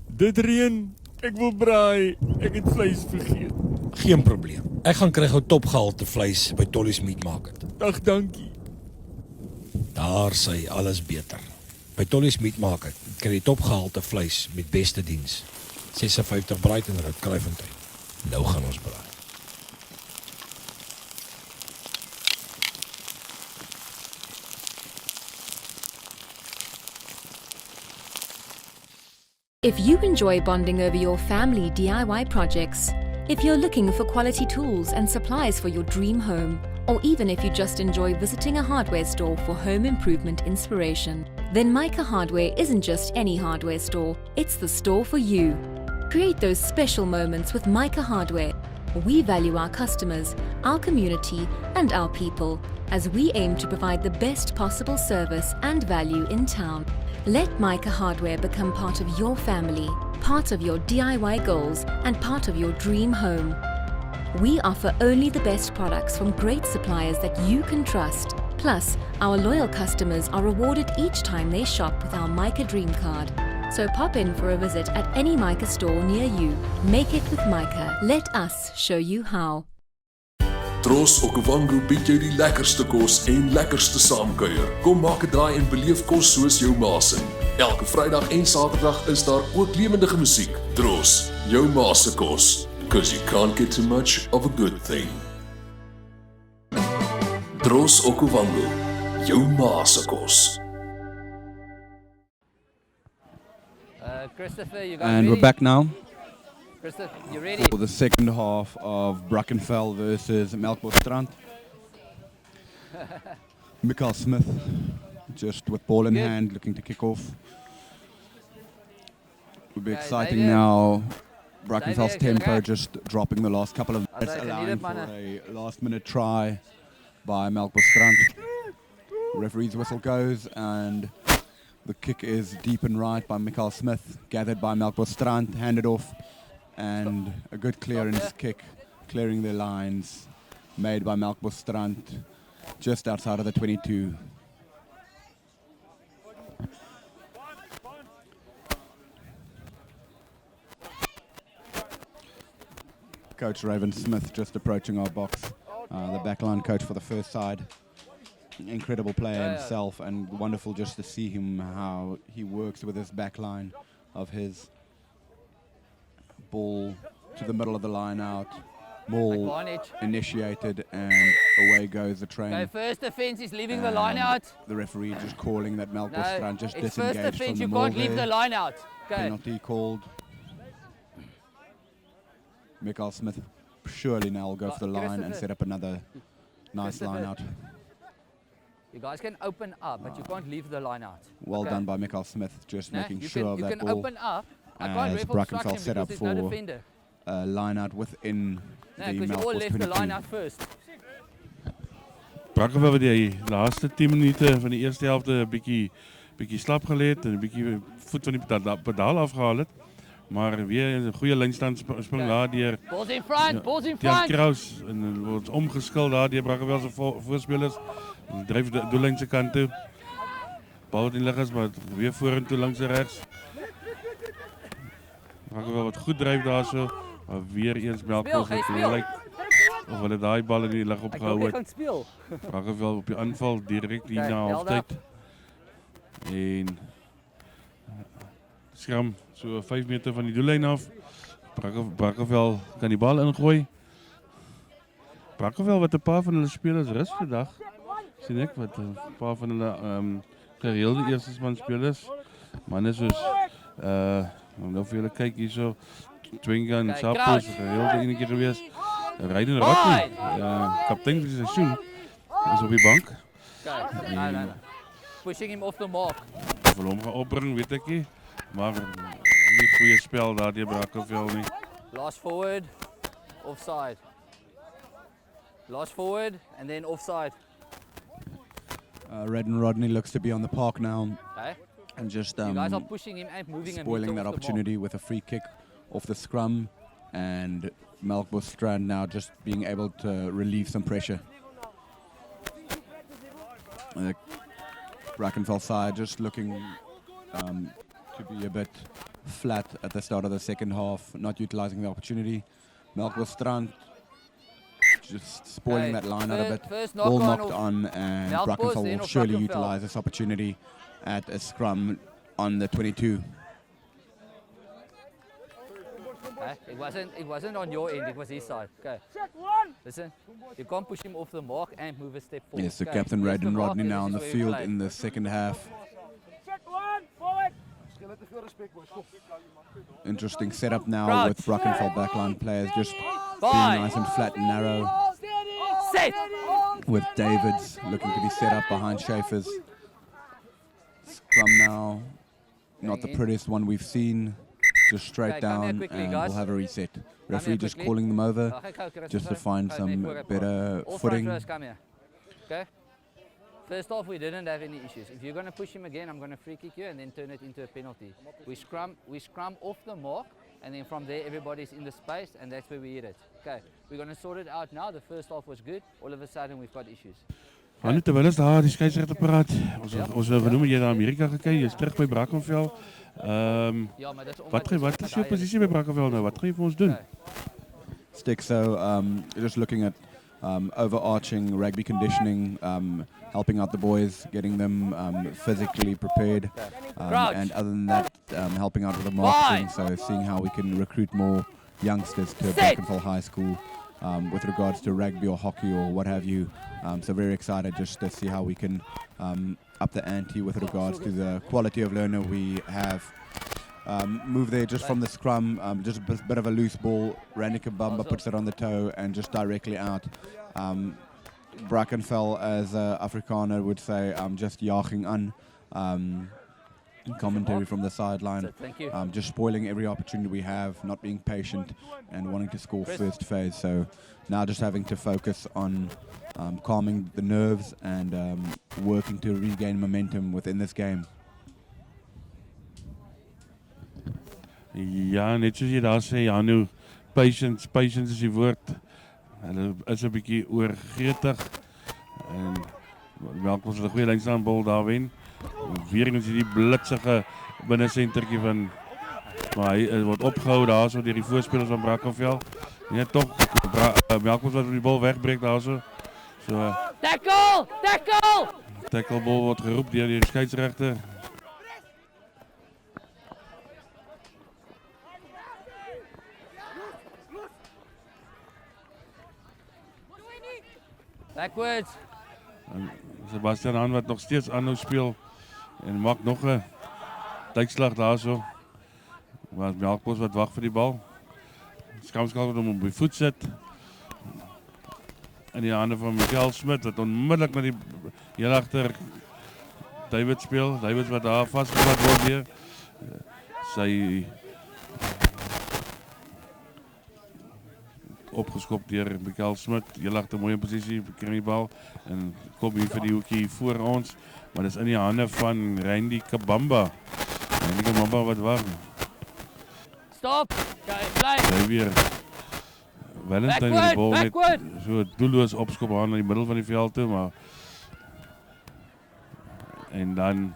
Dit reën. Ek wil braai. Ek het vleis vergeet. Geen probleem. Ek gaan kry gou topgehalte vleis by Tollies Meat Market. Ag, dankie. Daar sê alles beter. By Tollies Meat Market kry jy topgehalte vleis met beste diens. 56 Brighton Road, Kraaifontein. Nou gaan ons braai. If you enjoy bonding over your family DIY projects, if you're looking for quality tools and supplies for your dream home, or even if you just enjoy visiting a hardware store for home improvement inspiration, then Micah Hardware isn't just any hardware store, it's the store for you. Create those special moments with Mica Hardware. We value our customers, our community, and our people as we aim to provide the best possible service and value in town. Let Mica Hardware become part of your family, part of your DIY goals, and part of your dream home. We offer only the best products from great suppliers that you can trust. Plus, our loyal customers are rewarded each time they shop with our Mica Dream Card. So pop in for a visit at any Mica store near you. Make it with Mica. Let us show you how. Dros Okavango bied jou die lekkerste kos en lekkerste saamkuier. Kom maak 'n draai en beleef kos soos jou maas in. Elke Vrydag en Saterdag is daar ook lewendige musiek. Dros, jou maas se kos, because you can't get too much of a good thing. Dros Okavango, jou maas se kos. Christopher, you guys And ready? we're back now Christopher, you ready? for the second half of Brackenfell versus Melkbosstrand. Mikael Smith, just with ball in Good. hand, looking to kick off. Will be Okay, exciting Xavier. now. Brackenfell's Xavier, tempo good. just dropping the last couple of minutes, Xavier, allowing need it, for manne. a last-minute try by Melkbosstrand. Referee's whistle goes, and the kick is deep and right by Mikael Smith, gathered by Melkbosstrand, handed off, and a good clearance kick, clearing the lines, made by Melkbosstrand, just outside of the 22. Coach Raven Smith just approaching our box, the backline coach for the first side. Incredible player himself, and wonderful just to see him, how he works with his backline of his. Ball to the middle of the line out, ball Advantage. initiated, and away goes the train. Okay, first offense is leaving the line out. The referee just calling that Melkbosstrand just it's first disengaged from offense, the you ball can't leave the there. line out. Okay. Penalty called. Mikael Smith surely now will go for the line and set up another nice line out. You guys can open up, but you can't leave the line out. Well Okay. done by Mikael Smith, just No, making you sure can, you that can ball open up. I can't as ref Brackenfell obstruction set up because there's no for defender. line out within No, the because you all Melkbos left the 22. line out first. Brackenfell wat die laaste 10 minute van die eerste helfte 'n bietjie slap geleed en 'n bietjie voet van die pedaal afgehaal het. Maar weer 'n goeie lynstand spring daar deur Balls in front, balls in Tiaan front. Kraus en word omgeskil daar deur Brackenfell se voorspelers. Hulle dryf die doellyn se kant toe. Bal wat in lig is, maar weer vorentoe langs en regs. Brackenfell wat goed dryf daarso, maar weer eens Melkbos Speel, wat speel. lyk of hulle daai bal in die lug Ek dink opgehou jy het. gaan speel. Brackenfell op die aanval direk hier Okay, na held halftyd. En skram so 5 meter van die doellyn af. Brackenfell kan die bal ingooi. Brackenfell wat 'n paar van hulle spelers rus vandag. Sien ek wat 'n paar van hulle gereelde eerstesman spelers. Manne soos nou vir julle kyk hierso Twinga en Kyk, Sapos Crouch. gereelde enetjie gewees. Ryden Rugby, kaptein van die seisoen. Is op die bank. Okay, no. Pushing him off the mark. Of hulle hom gaan opbring, weet ek nie. Maar nie goeie spel daar deur Brackenfell nie. Last forward, offside. Last forward and then offside. Red and Rodney looks to be on the park now, Okay. and just You guys are pushing him and moving him. spoiling that opportunity with a free kick off the scrum, and Melkbosstrand now just being able to relieve some pressure. The Brackenfell side just looking to be a bit flat at the start of the second half, not utilizing the opportunity. Melkbosstrand just spoiling that line out a bit. First Ball knock on knocked of on, and Melkbos, Brackenfell then will of surely Brackenfell. utilize this opportunity at a scrum on the 22. Okay. It wasn't on your end, it was his side. Okay. Listen, you can't push him off the mark and move a step forward. Yes, the Okay. captain Here's the Raiden mark, Rodney and now this on the is where you field play. in the second half. Interesting setup now Crouch. with Brackenfell backline players just being Fine. nice and flat and narrow, Set! with Davids looking to be set up behind Schaefer's. Scrum now, not the prettiest one we've seen. just straight Okay, come here down, quickly, and guys. we'll have a reset. here Referee just quickly. calling them over Okay, go, just to find Okay, some make work, better All front footing. rowers, come here. Okay. First off, we didn't have any issues. If you're going to push him again, I'm going to free kick you and then turn it into a penalty. We scrum off the mark, and then from there everybody's in the space, and that's where we hit it. Okay, we're going to sort it out now. The first half was good. All of a sudden we've got issues. Maar nu terwyl ons daar die skeieregter praat, ons het genoem jy na Amerika gekyk, jy's terug by Brackenfell. Ja, maar dit is Wat is jou posisie by Brackenfell nou? Wat gaan jy vir ons doen? Stick, so just looking at overarching rugby conditioning, helping out the boys, getting them physically prepared, and other than that, helping out with the marketing, so seeing how we can recruit more youngsters to Brackenfell High School with regards to rugby or hockey or what have you. So very excited just to see how we can up the ante with regards to the quality of learner we have. Move there just from the scrum, just a bit of a loose ball. Randy Kabamba puts it on the toe and just directly out. Brackenfell, as Afrikaner would say, just jaging aan. Commentary from the sideline, just spoiling every opportunity we have, not being patient and wanting to score first phase. So now just having to focus on calming the nerves and working to regain momentum within this game. Ja, net soos jy daar sê, Janu, patience is die woord. Hulle is 'n bietjie oorgretig en Melkbos het 'n goeie lynsaanbal daar wen. Weer eens die blitsige binne sentertjie van, maar hy word opgehou daarso deur die voorspelers van Brackenfell. Net tog Melkbos wat die bal wegbreek daarso. So tackle bal word geroep deur die skeieregter. Backwards. Sebastian Hahn wat nog steeds aanhou speel en maak nog 'n tydslag daarso. Maar Melkbos wat wag vir die bal. Skamskakel hom op die voet sit. In die hande van Michael Smit wat onmiddellik met die heel agter David speel. David wat daar vasgevat word weer. Sy opgeskop deur Michael Smit, heel agter mooie posisie, kry die bal en kom hier vir die hoekie voor ons, maar dis in die hande van Randy Kabamba. Randy Kabamba wat wag. Stop. Okay, bly. Hy weer Valentine met die bal net so doelloos opskop aan in die middel van die veld toe, maar en dan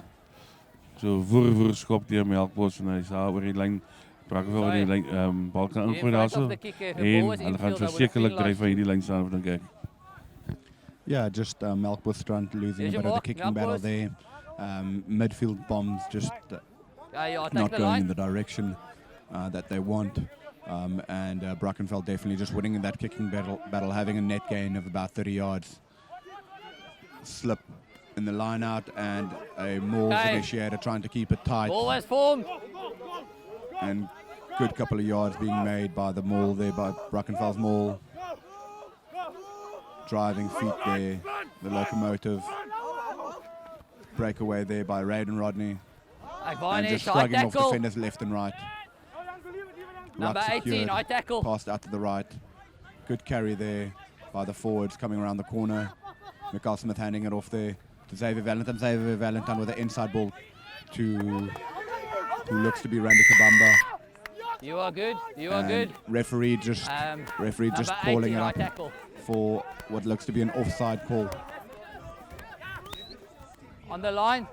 so voor skop deur Melkbos en hy sa oor die lyn. Brackenfell die bal kan ingooi daarso en hulle gaan versekerlik dryf van hierdie lyn staan, dink ek. Yeah, just Melkbosstrand losing a bit of the kicking battle there. Midfield bombs just not going in the direction that they want. And Brackenfell definitely just winning in that kicking battle, having a net gain of about 30 yards. Slip in the line out and a Moors initiator trying to keep it tight. Ball was formed. And good couple of yards being made by the maul there, by Brackenfell's maul. Driving feet there, the locomotive. Breakaway there by Raiden Rodney. And just shrugging off defenders left and right. Number 18, I tackle. Passed out to the right. Good carry there by the forwards coming around the corner. Michael Smith handing it off there to Xavier Valentine. Xavier Valentine with the inside ball to who looks to be Randy Kabamba. You are good. You are good. Referee just calling it up for what looks to be an offside call. On the line.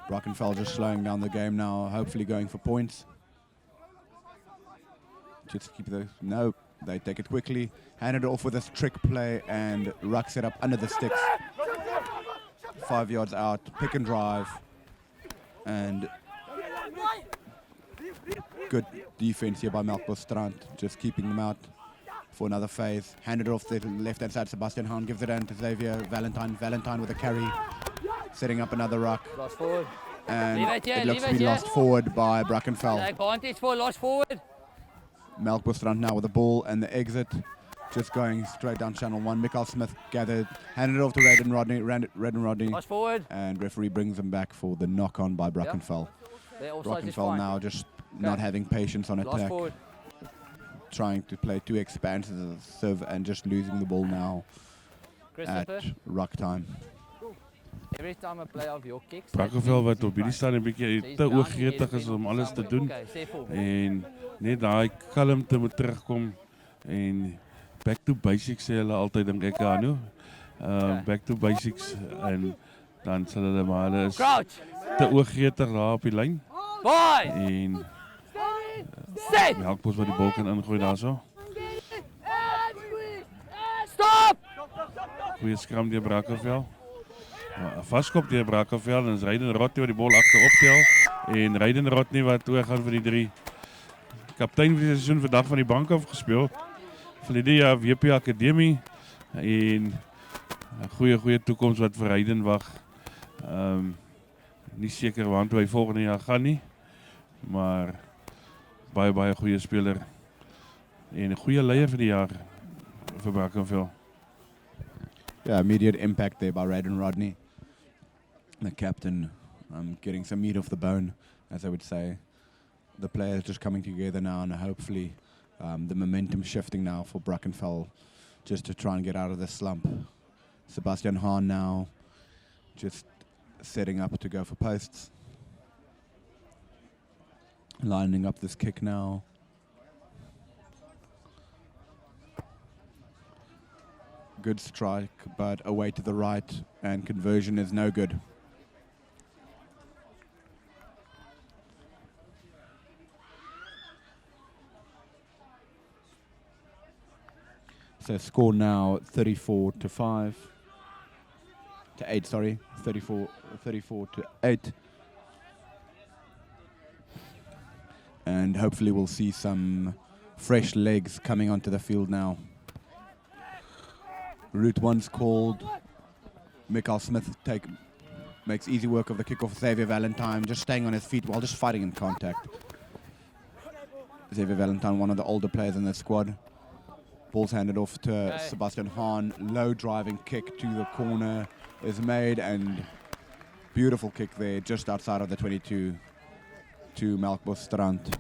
Brackenfell just slowing down the game now, hopefully going for points. Just keep those. No, they take it quickly. Hand it off with this trick play and ruck set up under the sticks. 5 yards out, pick and drive. And good defense here by Melkbosstrand, just keeping them out for another phase. Handed off the left-hand side, Sebastian Hahn gives it in to Xavier Valentine. Valentine with a carry, setting up another ruck. Lost forward. And it looks to be lost forward by Brackenfell. Advantage for lost forward. Melkbosstrand now with the ball and the exit. just going straight down channel 1. Mikael Smith gathered, handed it off to Raiden Rodney, Pass forward. and referee brings him back for the knock-on by Brackenfell. Their offside is Brackenfell fine. now just not having patience on Last attack, forward. trying to play too expansive and just losing the ball now at Christopher, ruck time. every time a player of your kicks. Brackenfell wat op hierdie stadium 'n bietjie te oorgretig is om alles te doen Okay, sê vir hom. en net daai kalmte moet terugkom en back to basics sê hulle altyd dink ek aan nou. Back to basics en dan sal hulle maar hulle is Crouch. te oorgretig daar op die lyn Boy. en Set. Melkbos wat die bal kan ingooi daarso. Stop. Goeie skram deur Brackenfell. Vaskop deur Brackenfell en is Raiden Rodney wat die bal agterop tel en Raiden Rodney wat toe gaan vir die 3. Kaptein vir die seisoen vandag van die bank af gespeel. Verlede jaar WP Akademie en 'n goeie toekoms wat vir Raiden wag. Nie seker waartoe hy volgende jaar gaan nie, maar baie goeie speler en 'n goeie leier vir die jaar vir Brackenfell. Yeah, immediate impact there by Raiden Rodney. The captain getting some meat off the bone, as I would say. The players just coming together now and hopefully the momentum shifting now for Brackenfell just to try and get out of this slump. Sebastian Hahn now just setting up to go for posts. Lining up this kick now. Good strike, but away to the right, and conversion is no good. So score now 34-5 to 8. Sorry, 34 to 8, and hopefully we'll see some fresh legs coming onto the field now. Route 1's called. Mikael Smith makes easy work of the kickoff. Xavier Valentine just staying on his feet while just fighting in contact. Xavier Valentine, one of the older players in the squad. Ball's handed off to Sebastian Hahn. Low driving kick to the corner is made, and beautiful kick there just outside of the 22 to Melkbosstrand.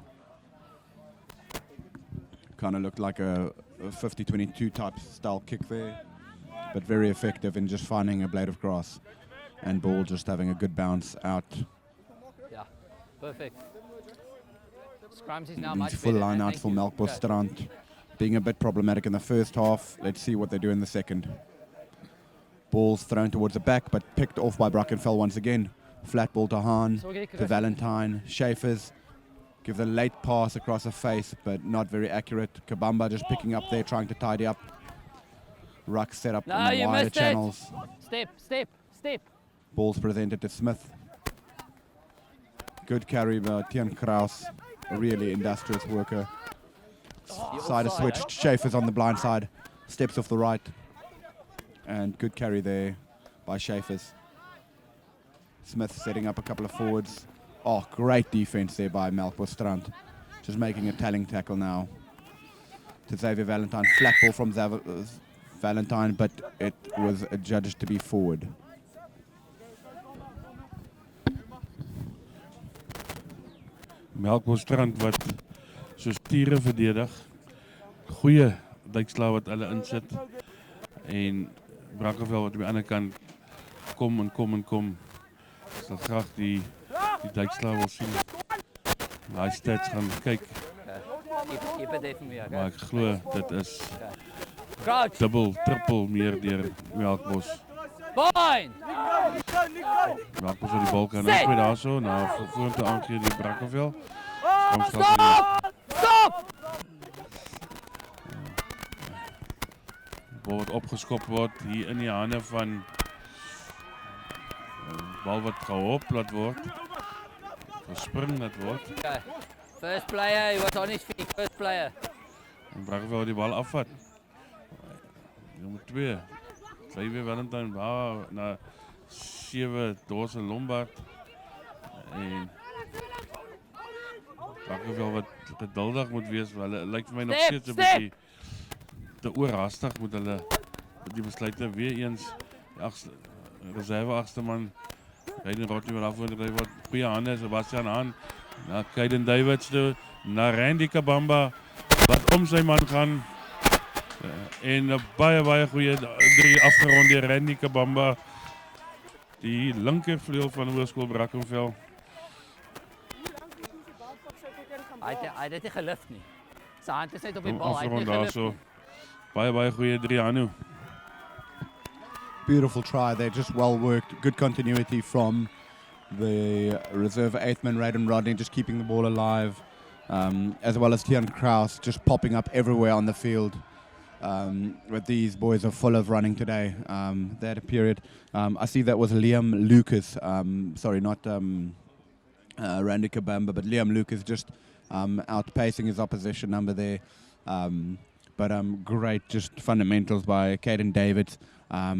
Kind of looked like a 50-22 type style kick there, but very effective in just finding a blade of grass, and ball just having a good bounce out. Yeah, perfect. Scrums is now Needs much full better. line and out thank for you. Melkbosstrand, being a bit problematic in the first half. Let's see what they do in the second. Ball's thrown towards the back, but picked off by Brackenfell once again. Flat ball to Hahn, to Valentine. Schaefers gives a late pass across the face, but not very accurate. Kabamba just picking up there, trying to tidy up. Ruck set up No, on the you wider missed it. channels. Step. Ball's presented to Smith. Good carry by Tian Kraus, a really industrious worker. Side is switched, Schaefers on the blind side, steps off the right. And good carry there by Schaefers. Smith setting up a couple of forwards. Oh, great defense there by Melkbosstrand. Just making a telling tackle now to Xavier Valentine. Flat ball from Valentine, but it was adjudged to be forward. Melkbosstrand wat soos tiere verdedig. Goeie duikslae wat hulle insit. En Brackenfell wat aan die ander kant kom. Sal graag die duikslae wil sien. Daai stats gaan kyk. Keep it there for me, okay? Maar ek glo dit is Crouch. dubbel, triple meer deur Melkbos. Fine. Melkbos wat die bal kan ingooi daarso, nou vorentoe aangee die Brackenfell. Stop! Bal wat opgeskop word hier in die hande van bal wat gehop laat word. Gespring laat word. Okay. First player, he was on his feet. First player. En Brackenfell die bal afvat. Nommer 2. Xavier Valentine na 7 Dorse Lombard. En Brackenfell wat geduldig moet wees, want hulle lyk vir my nog steeds 'n bietjie te oorhaastig met hulle die besluite weer eens reserve agste man Caden Rodney wat daarvoor bly wat goeie hande Sebastian aan na Caden Davids toe na Randy Kabamba wat om sy man gaan en 'n baie goeie 3 afgerond deur Randy Kabamba die linkervleuel van Hoërskool Brackenfell. Hy het dit nie gelift nie. Sy hand is net op die bal. Hy het Afgerond nie gelift daarso. nie. Baie goeie 3 Hanu. Beautiful try there, just well worked. Good continuity from the reserve 8th man, Raiden Rodney, just keeping the ball alive, as well as Tian Kraus just popping up everywhere on the field. But these boys are full of running today. They had a period. I see that was Liam Lucas. Sorry, not Randy Kabamba, but Liam Lucas just outpacing his opposition number there. But great just fundamentals by Caden Davids.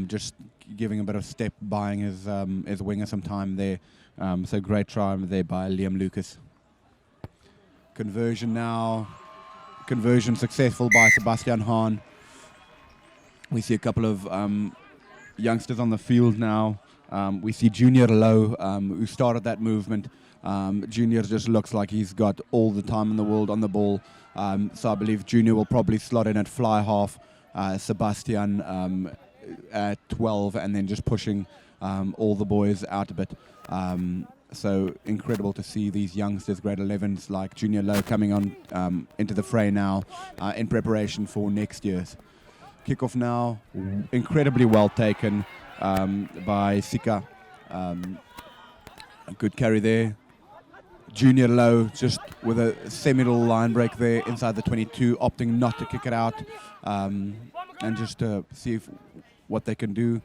Just giving a bit of step, buying his winger some time there. So great try there by Liam Lucas. Conversion now. Conversion successful by Sebastian Hahn. We see a couple of youngsters on the field now. We see Junior Lowe, who started that movement. Junior just looks like he's got all the time in the world on the ball. So I believe Junior will probably slot in at fly half. Sebastian at 12 and then just pushing all the boys out a bit. So incredible to see these youngsters, grade 11s like Junior Lowe coming on into the fray now in preparation for next year's. Kickoff now, incredibly well taken by Sika. A good carry there. Junior Lowe just with a seminal line break there inside the 22, opting not to kick it out and just to see what they can do.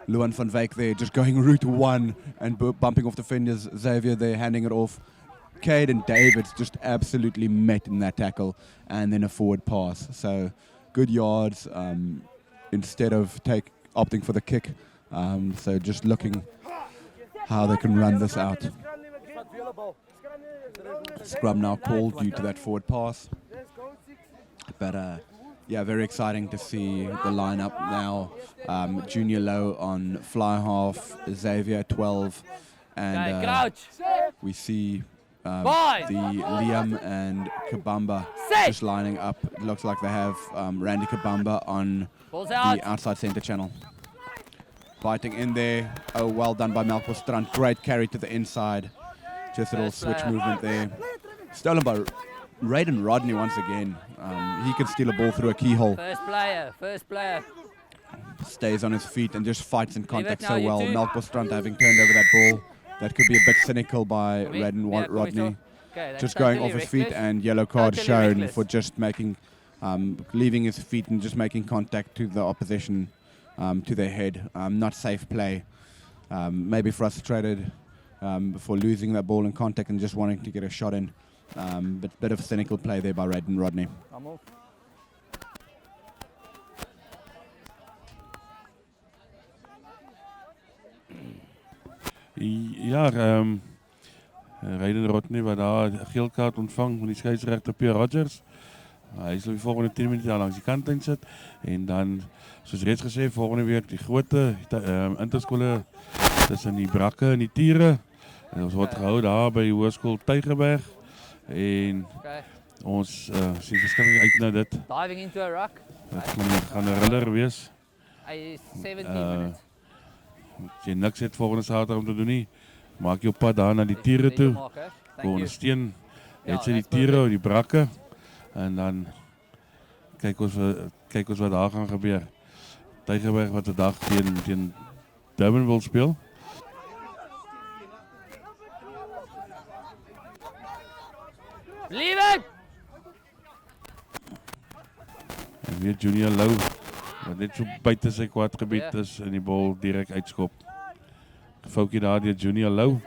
Luan van Wyk there just going route 1 and bumping off defenders. Xavier there handing it off. Cade and Davids just absolutely met in that tackle and then a forward pass. So good yards instead of opting for the kick. So just looking how they can run this out. Scrum now called due to that forward pass. But yeah, very exciting to see the lineup now. Junior Lowe on fly half, Xavier 12, and we see the Liam and Kabamba just lining up. It looks like they have Randy Kabamba on the outside centre channel. Biting in there. Oh, well done by Melkbosstrand. Great carry to the inside. Just a little switch movement there. Stolen by Raiden Rodney once again. He can steal a ball through a keyhole. First player. Stays on his feet and just fights in contact so well. Melkbosstrand having turned over that ball. That could be a bit cynical by Raiden Rodney. Just going off his feet and yellow card shown for just making, leaving his feet and just making contact to the opposition, to their head. Not safe play. Maybe frustrated for losing that ball in contact and just wanting to get a shot in. But bit of cynical play there by Raiden Rodney. Ja, Raiden Rodney wat daar 'n geel kaart ontvang van die skeieregter P. Rogers. Hy sal die volgende 10 minute daar langs die kantlyn sit en dan soos reeds gesê volgende week die groot interskole tussen die Brakke en die Tiere. En ons word gehou daar by die Hoërskool Tygerberg en ons sien verskriklik uit na dit. Diving into a rock. Dit gaan 'n thriller wees. Hy is 17 minutes. Jy niks het volgende Saterdag om te doen nie. Maak jou pad daar na die Tiere toe. Ondersteun het sy die Tiere, die Brakke en dan kyk ons wat daar gaan gebeur. Tygerberg wat 'n dag teen Durban wil speel. Leave it! En weer Junior Lowe wat net so buite sy kwadgebied is en die bal direk uitskop. Foutjie daar deur Junior Lowe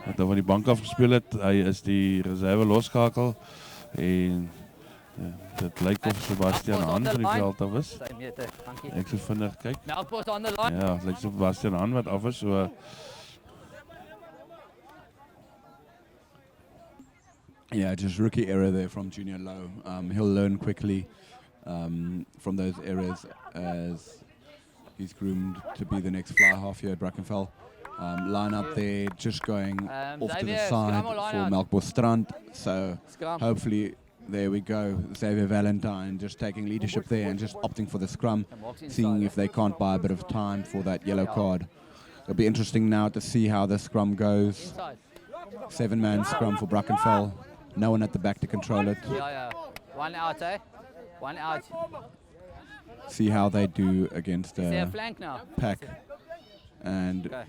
wat van die bank af gespeel het. Hy is die reserve losskakel en dit lyk of Sebastian Hahn van die veld af is. Ek so vinnig kyk. Melkbos on the line. Ja, lyk so Sebastian Hahn wat af is so. Yeah, just rookie error there from Junior Lowe. He'll learn quickly. from those areas as he's groomed to be the next fly half here at Brackenfell. Line up there, just going off to the Xavier, side scrum or line for out? Melkbosstrand. So Scrum. hopefully, there we go. Xavier Valentine just taking leadership there and just opting for the scrum, seeing if they can't buy a bit of time for that yellow card. It'll be interesting now to see how the scrum goes. Inside. 7-man scrum for Brackenfell. No one at the back to control it. Yeah. One out, eh? One out. See how they do against Is there a flank now? pack and Okay.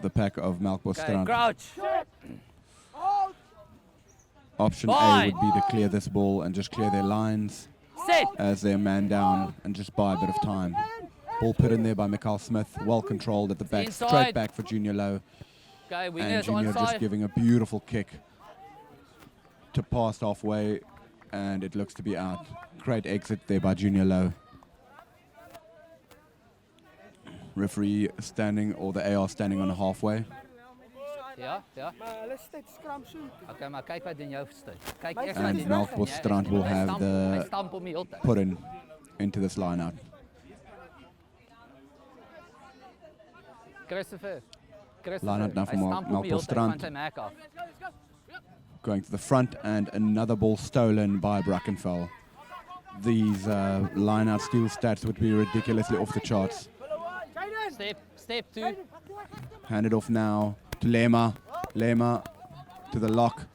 the pack of Okay, Melkbosstrand. crouch. Option A Fine. would be to clear this ball and just clear their lines Sit. as they're man down and just buy a bit of time. Ball put in there by Mikhail Smith, well controlled at the back, Inside. straight back for Junior Lowe. Okay, And wingers Junior just onside. giving a beautiful kick to pass halfway, and it looks to be out. Great exit there by Junior Lowe. Referee standing, or the AR standing on the halfway. Ja. Hulle steek skram so. Okay, maar kyk wat doen jou steun. Kyk eers And Melkbosstrand will have Hy the stamp om die hele tyd. put in into this line out. Christopher. Line out now Hy for stamp om die hele tyd Melkbosstrand. van sy mek af. Going to the front, and another ball stolen by Brackenfell. These line-out steal stats would be ridiculously off the charts. Step 2. Hand it off now to Lema. Lema to the lock,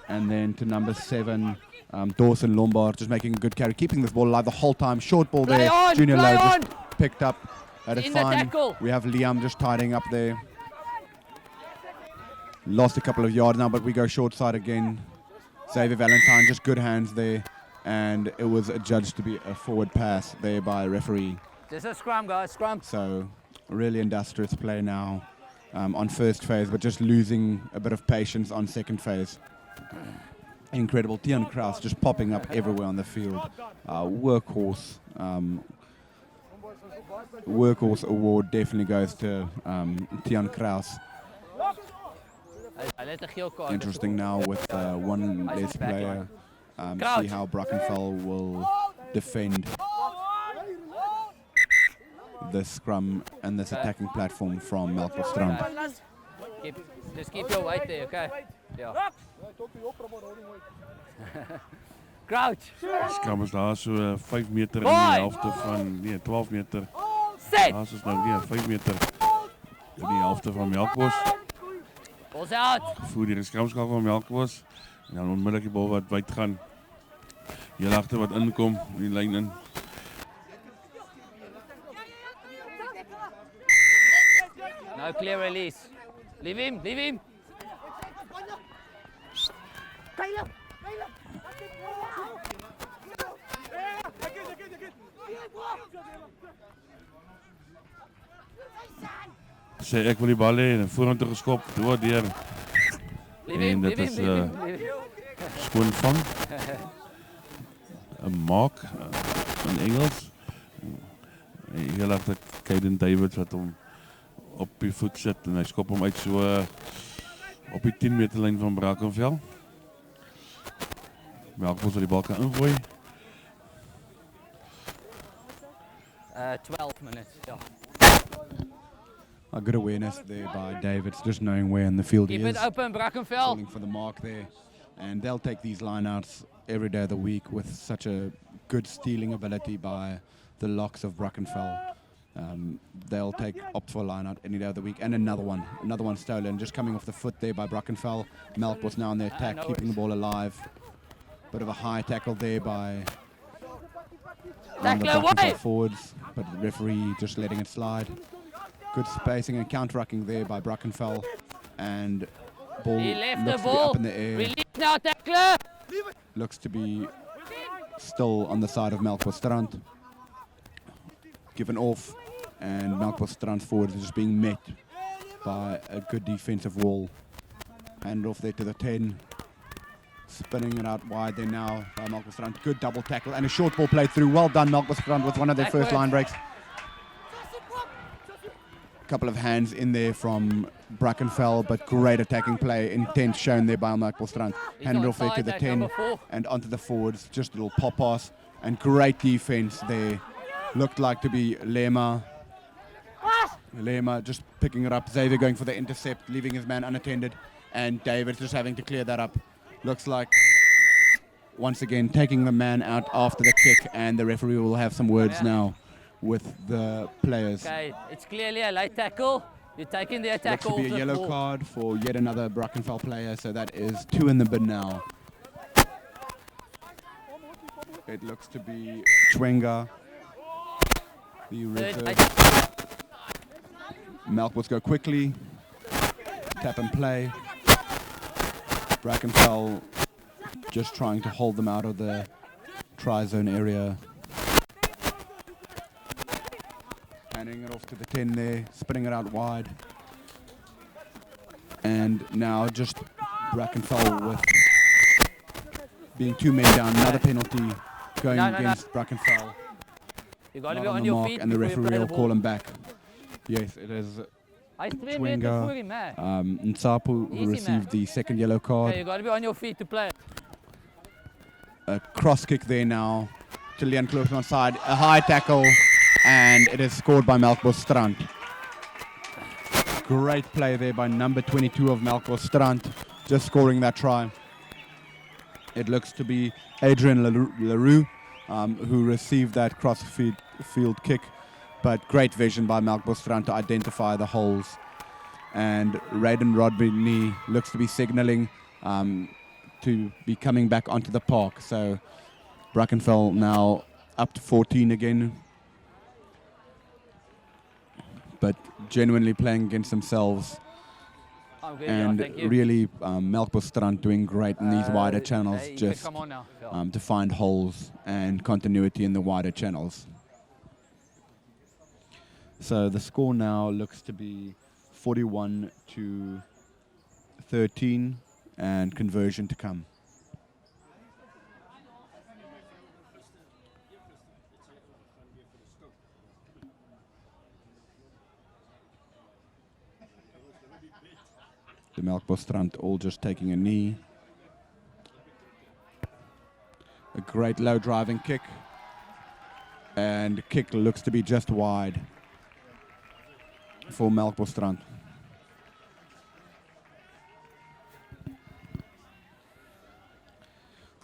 and then to number 7, Dawson Lombard, just making a good carry, keeping this ball alive the whole time. Short ball Play there. on, Junior play Lowe on. just picked up. That is In the fine. tackle. We have Liam just tidying up there. Lost a couple of yards now, but we go short side again. Xavier Valentine, just good hands there. And it was adjudged to be a forward pass there by referee. Dis 'n scrum, guys, scrum. So really industrious play now on first phase, but just losing a bit of patience on second phase. Incredible. Tian Kraus just popping up everywhere on the field. Workhorse. Workhorse award definitely goes to Tian Kraus. Hy het 'n geel kaart. Interesting now with one less player. See how Brackenfell will defend the scrum and this attacking platform from Melkbosstrand. Just keep your weight there, okay? Ja. Crouch. Skram is daar so 5 meter in Boy. die helfte van, nee, 12 meter. Sit. Daar is ons nou weer 5 meter in die helfte van Melkbos. Ons out. Voer die skramskakel van Melkbos. En dan onmiddellik die bal wat wyd gaan. Heel agter wat inkom, die lyn in. No clear release. Leave him, leave him. Sê ek wil die bal hê en vorentoe geskop, deur. Leave En him, dit leave is him, leave him, leave him. skoon vang. 'n maak in Engels. Heel agter Caden Davids wat hom op die voet sit en hy skop hom uit so op die 10 meter lyn van Brackenfell. Melkbos wat die bal kan ingooi. 12 minutes. Ja. A good awareness there by Davids, just knowing where in the field Keep he it is. open, Brackenfell. Calling for the mark there. And they'll take these lineouts every day of the week with such a good stealing ability by the locks of Brackenfell. They'll opt for a lineout any day of the week. And another one stolen, just coming off the foot there by Brackenfell. Melkbos now on the attack, no keeping the ball alive. Bit of a high tackle there by the Tackle away. Brackenfell forwards, but the referee just letting it slide. Good spacing and counter-rucking there by Brackenfell. And ball He left looks the to be ball. up in the air. Release now, tackler. Looks to be still on the side of Melkbosstrand. Given off, and Melkbosstrand's forwards are just being met by a good defensive wall. Hand off there to the 10. Spinning it out wide there now by Melkbosstrand. Good double tackle and a short ball played through. Well done, Melkbosstrand, with one of their first Backwards. line breaks. couple of hands in there from Brackenfell, but great attacking play, intent shown there by Melkbosstrand. Handed off there to the 10 and onto the forwards, just a little pop pass, and great defense there. Looked like to be Lema just picking it up. Xavier going for the intercept, leaving his man unattended, and David just having to clear that up. Looks like once again taking the man out after the kick, and the referee will have some words now with the players. Okay, it's clearly a late tackle. You're taking the attack Looks to be a yellow card for yet another Brackenfell player, so that is 2 in the bin now. It looks to be Chwenga, the reserve. Melkbos go quickly, tap and play. Brackenfell just trying to hold them out of the try-zone area. Handing it off to the 10 there, spinning it out wide. And now just Brackenfell with being 2 men down, another penalty going against Brackenfell. You got to Not be on on the your mark, feet, and the before you referee play will the call ball. him back. Yes, it is Chwenga, Nsapu who Easy, received man. the second yellow Okay, card. you got to be on your feet to play. A cross kick there now to Leon Kloos on side, a high tackle, and it is scored by Melkbosstrand. Great play there by number 22 of Melkbosstrand, just scoring that try. It looks to be Adrian Leroux who received that cross field kick, but great vision by Melkbosstrand to identify the holes. And Raiden Rodney looks to be signalling to be coming back onto the park. So Brackenfell now up to 14 again, but genuinely playing against themselves. I'm good, And thank you. really Melkbosstrand doing great in these wider channels, Hey, you can just come on now. Yeah. to find holes and continuity in the wider channels. So the score now looks to be 41-13 and conversion to come. The Melkbosstrand all just taking a knee. A great low driving kick. And kick looks to be just wide for Melkbosstrand.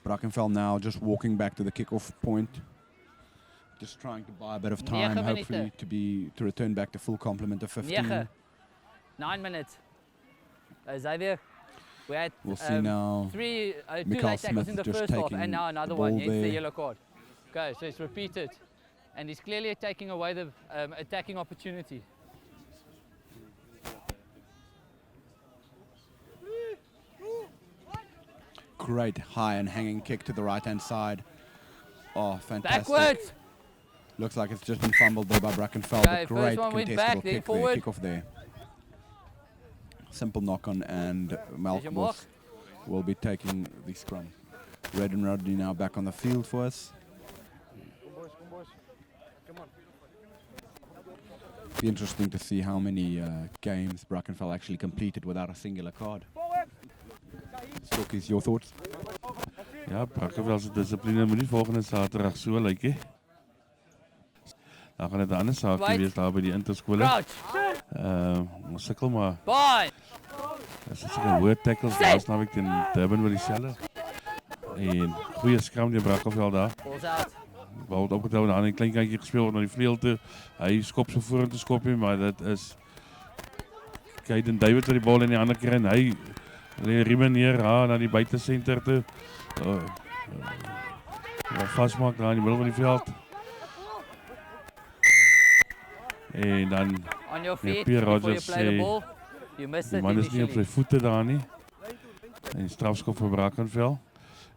Brackenfell now just walking back to the kickoff point. Just trying to buy a bit of time, 9 hopefully to return back to full complement of 15. 9 minutes. Xavier, we had We'll see now. 2 late Mikael tackles Smith in the just first half, taking and now another the one. ball It's the there. yellow card. Okay, so it's repeated, and he's clearly taking away the attacking opportunity. Great high and hanging kick to the right hand side. Oh, fantastic. Backwards. Looks like it's just been fumbled there by Brackenfell, Okay, but great first one went contestable back, then kick there, forward. kick off there. Simple knock on, and your mark. Melkbos will be taking the scrum. Red and Rodney now back on the field for us. Be interesting to see how many games Brackenfell actually completed without a singular card. Stokkies, your thoughts? Ja, Brackenfell se dissipline moet nie volgende Saterdag so lyk nie. Dan gaan dit 'n ander saakie Right. wees daar by die interskole. Crouch. Ons sukkel maar. Bye. As dit seker hoë tackles laas naweek teen Durban wil dieselfde. En goeie scrum deur Brackenfell daar. Balls out. Bal het opgetel en dan 'n klein kantjie gespeel word na die vleuel toe. Hy skop so vorentoe skopie, maar dit is Kaiden David wat die bal in die ander kry en hy lê riem neer na die buitesenter toe. Vasmaak daar in die middel van die veld. En dan On your Ja, feet Pierre before you Rogers play the sê, ball. You missed die it man is nie op sy initially. voete daar nie. En strafskop vir Brackenfell.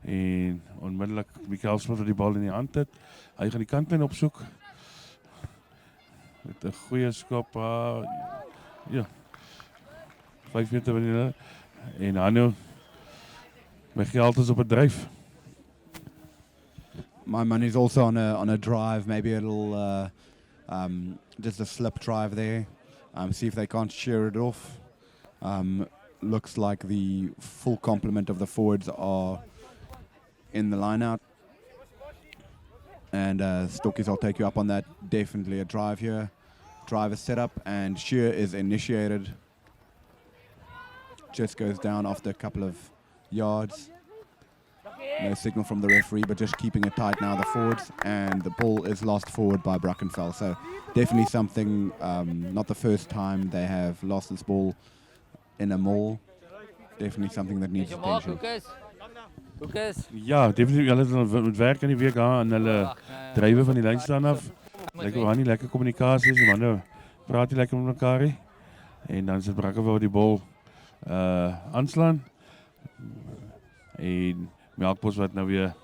En onmiddellik Mikael Smith wat die bal in die hand het. Hy gaan die kantlyn opsoek. Met 'n goeie skop. Ja. 5 meter van die en Hanno my geld is op 'n dryf. My money's also on a drive, maybe a little just a slip drive there. See if they can't shear it off. Looks like the full complement of the forwards are in the line out. And Stokkies, I'll take you up on that. Definitely a drive here. Drive is set up and shear is initiated. Just goes down after a couple of yards. No signal from the referee, but just keeping it tight now, the forwards. And the ball is lost forward by Brackenfell. So definitely something, not the first time they have lost this ball in a maul. Definitely something that needs attention. Ja, definitief. Hulle moet werk aan die WK aan hulle drywe van die lynstaan af. Lekker waar nie lekker kommunikasie is, die manne praat nie lekker met mekaar nie. En dan sit Brackenfell die bal aanslaan. En Melkbos wat nou weer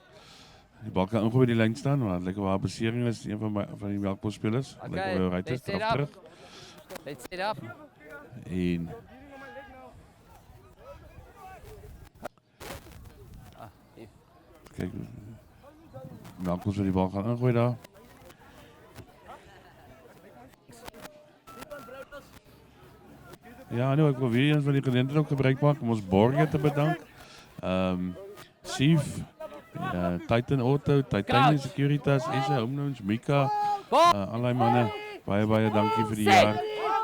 die bal kan ingooi by die lyn staan, want lekker waar besering is een van die Melkbos spelers. Lekker waar right is, terug. Let's set up. En kijk, Melkbos wil die bal gaan ingooi daar. Ja, nou, ek wil weer eens van die geleentheid ook gebruik maak om ons borgers te bedank. Sief, Titan Auto, Titanium Securitas, Esa Homenoons, Mika, allerlei manne, baie dankie vir die jaar.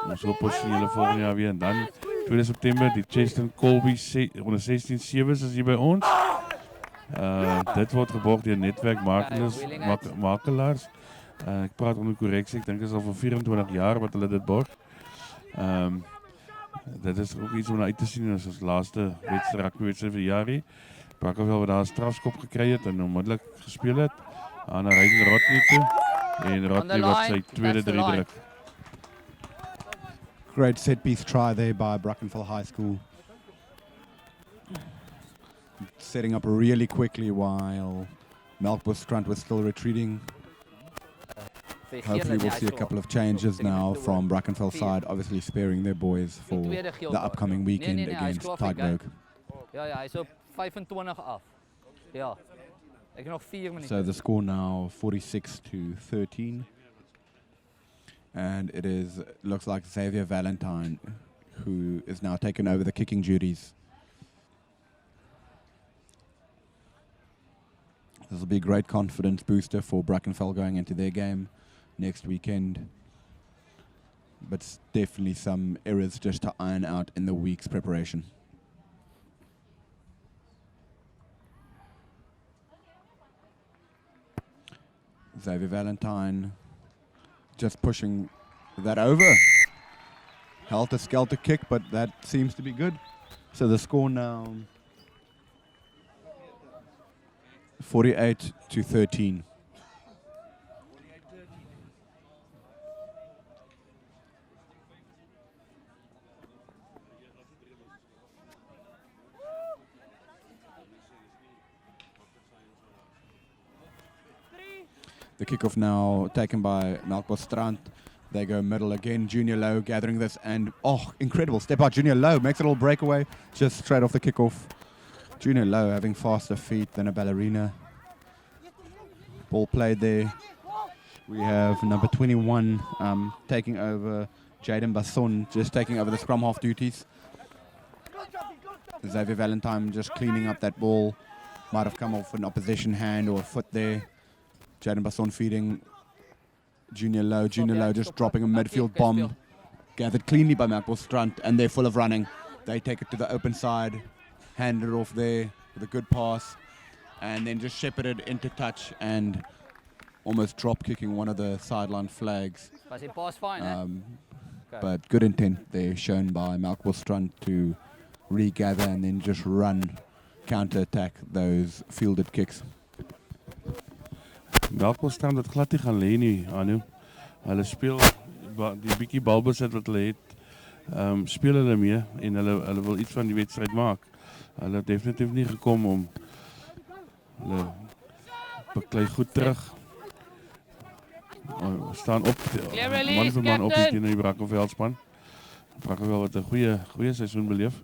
Ons hoop ons sien julle volgende jaar weer. En dan 2 September, die Cheston Colby onder 16-7's is hier by ons. Dit word geborg deur netwerkmakelaars. Ek praat onder korreksie, ek dink dit is al vir 24 jaar wat hulle dit borg. Dit is ook iets om uit te sien as ons laaste rugby-wedstryd vir die jaar hier. Brackenfell wat daar 'n strafskop gekry het en onmiddellik gespeel het. Aan Ryden Rodney toe. En Rodney wat sy tweede 3 druk. Great set piece try there by Brackenfell High School. Setting up really quickly while Melkbosstrand was still retreating. Hopefully we'll see a couple of changes now from Brackenfell's side, obviously sparing their boys for the upcoming weekend against Tygerberg. Ja, hy is op 25 af. Ja. Ek nog 4 minute. So the score now 46-13. And looks like Xavier Valentine, who is now taken over the kicking duties. This will be a great confidence booster for Brackenfell going into their game next weekend. But definitely some errors just to iron out in the week's preparation. Xavier Valentine just pushing that over. Helter-skelter kick, but that seems to be good. So the score now 48-13. The kickoff now taken by Melkbosstrand. They go middle again. Junior Low gathering this, and incredible step out. Junior Low makes a little breakaway just straight off the kickoff. Junior Low having faster feet than a ballerina. Ball played there. We have number 21 taking over. Jaden Basson just taking over the scrum half duties. Xavier Valentine just cleaning up that ball. Might have come off an opposition hand or a foot there. Jaden Basson feeding Junior Low. Junior Low just dropping a midfield bomb. Gathered cleanly by Melkbosstrand, and they're full of running. They take it to the open side. Hand it off there with a good pass. And then just shepherded into touch and almost drop kicking one of the sideline flags. Was die pass fine, But good intent there shown by Melkbosstrand to regather and then just run, counter-attack those fielded kicks. Melkbosstrand het glad nie gaan lê nie, Anu. Hulle speel die bietjie balbesit wat hulle het. Speel hulle mee en hulle wil iets van die wedstryd maak. Hulle het definitief nie gekom om hulle beklei goed terug. Staan op, man vir man op teen die Brackenfell span. Brackenfell wat 'n goeie seisoen beleef.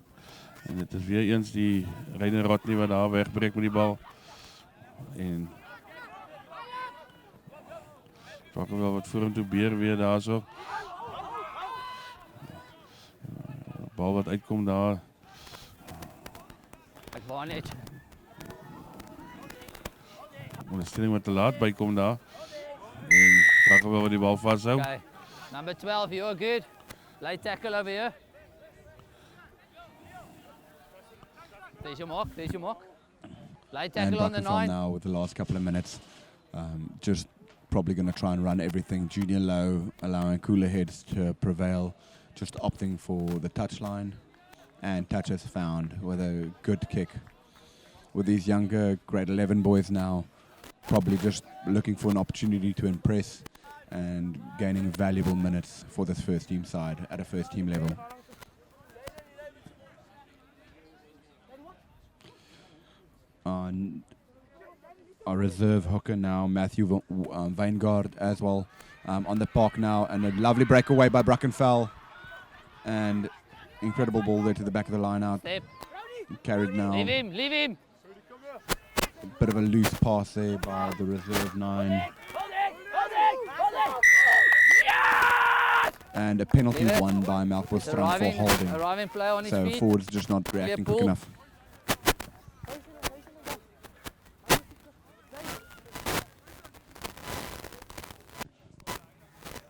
En dit is weer eens die Ryden Rodney wat daar wegbreek met die bal. En Brackenfell wat vorentoe beer weer daarso. bal wat uitkom daar. Ek wou net. Ondersteuning wat te laat bykom daar. En Brackenfell wat die bal vashou. Okay. Number 12, you're good. Late tackle over here. There's your mark, there's your mark. Late And tackle on the Brackenfell 9. now with the last couple of minutes. Just probably going to try and run everything junior low, allowing cooler heads to prevail. Just opting for the touchline. And touches found with a good kick. With these younger grade 11 boys now, probably just looking for an opportunity to impress and gaining valuable minutes for this first team side at a first team level. Our reserve hooker now, Matthew Weingard as well, on the park now, and a lovely breakaway by Brackenfell, and incredible ball there to the back of the line out. Step. Carried now. Leave him, leave him. A bit of a loose pass there by the reserve 9. And a penalty won by Melkbosstrand for holding. Arriving player on his So feet. forwards just not reacting quick pull. enough.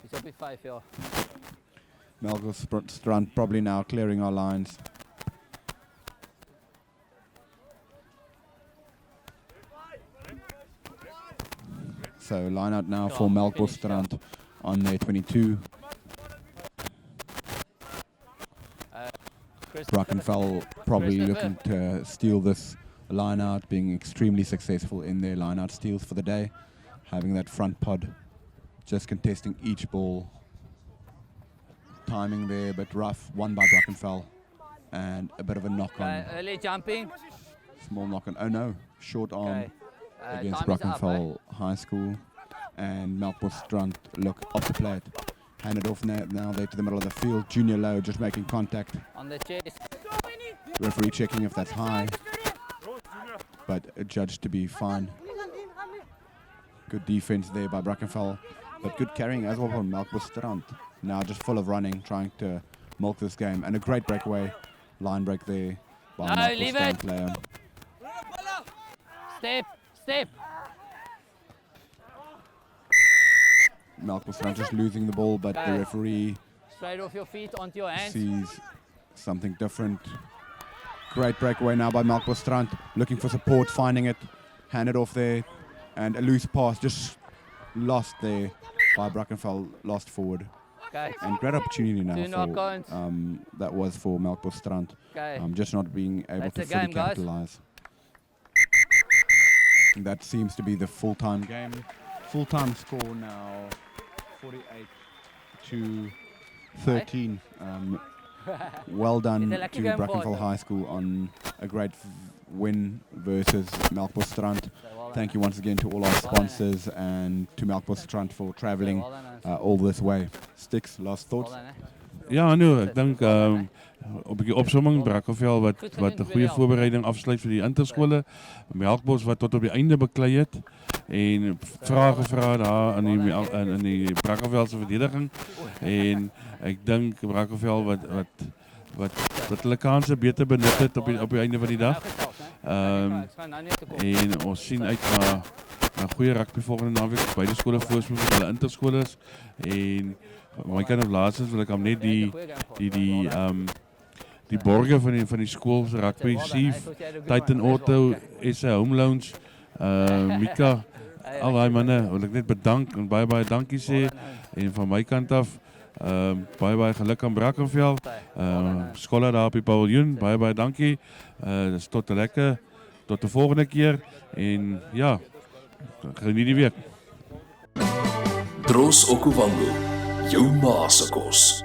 He's up with 5 here. Melkbosstrand probably now clearing our lines. So line out now for Melkbosstrand on their 22. Brackenfell probably looking to steal this line out, being extremely successful in their line out steals for the day. Having that front pod, just contesting each ball. Timing there, but rough, won by Brackenfell. And a bit of a knock on. Early jumping. Small knock on. Oh no, short arm Okay. against Time is up, Brackenfell High School. And Melkbosstrand look off the plate. Hand it off now there to the middle of the field. Junior low just making contact. On the chest. Referee checking if that's high. But judged to be fine. Good defense there by Brackenfell. But good carrying as well from Melkbosstrand. Now just full of running, trying to milk this game. And a great breakaway. Line break there by No, leave Melkbosstrand it. player. Step, step. Melkbosstrand just losing the ball, but the referee Straight off your feet, onto your hands. sees something different. Great breakaway now by Melkbosstrand, looking for support, finding it, hand it off there, and a loose pass just lost there by Brackenfell, lost forward. Okay. And great opportunity now Two for knock-ons. that was for Melkbosstrand. Okay. Just not being able That's to the fully game, guys. capitalize. That seems to be the full-time game. Full-time score now, 48-13. Well done It's a lucky to game for Brackenfell us. High School on a great win versus Melkbosstrand. Thank you once again to all our sponsors and to Melkbosstrand for traveling all this way. Sticks, last thoughts? Ja, nee, ek dink 'n bietjie opsomming Brackenfell wat 'n goeie voorbereiding afsluit vir die interskole. Melkbos wat tot op die einde beklei het en vrae gevra daar in die Brackenfell se verdediging en ek dink Brackenfell wat hulle kanse beter benut het op die einde van die dag. En ons sien uit na goeie rugby volgende naweek. Beide skole voorspoed met hulle interskole en my kind of laastens wil ek hom net die borge van die skool se rugby chief, Titan Auto, SA Home Lounge, Mika, al daai manne wil ek net bedank en baie dankie sê en van my kant af baie geluk aan Brackenfell. Skole daar op die paviljoen, baie dankie. Dis tot 'n volgende keer en ja, geniet die week. Dros Okuwango, jou ma se kos.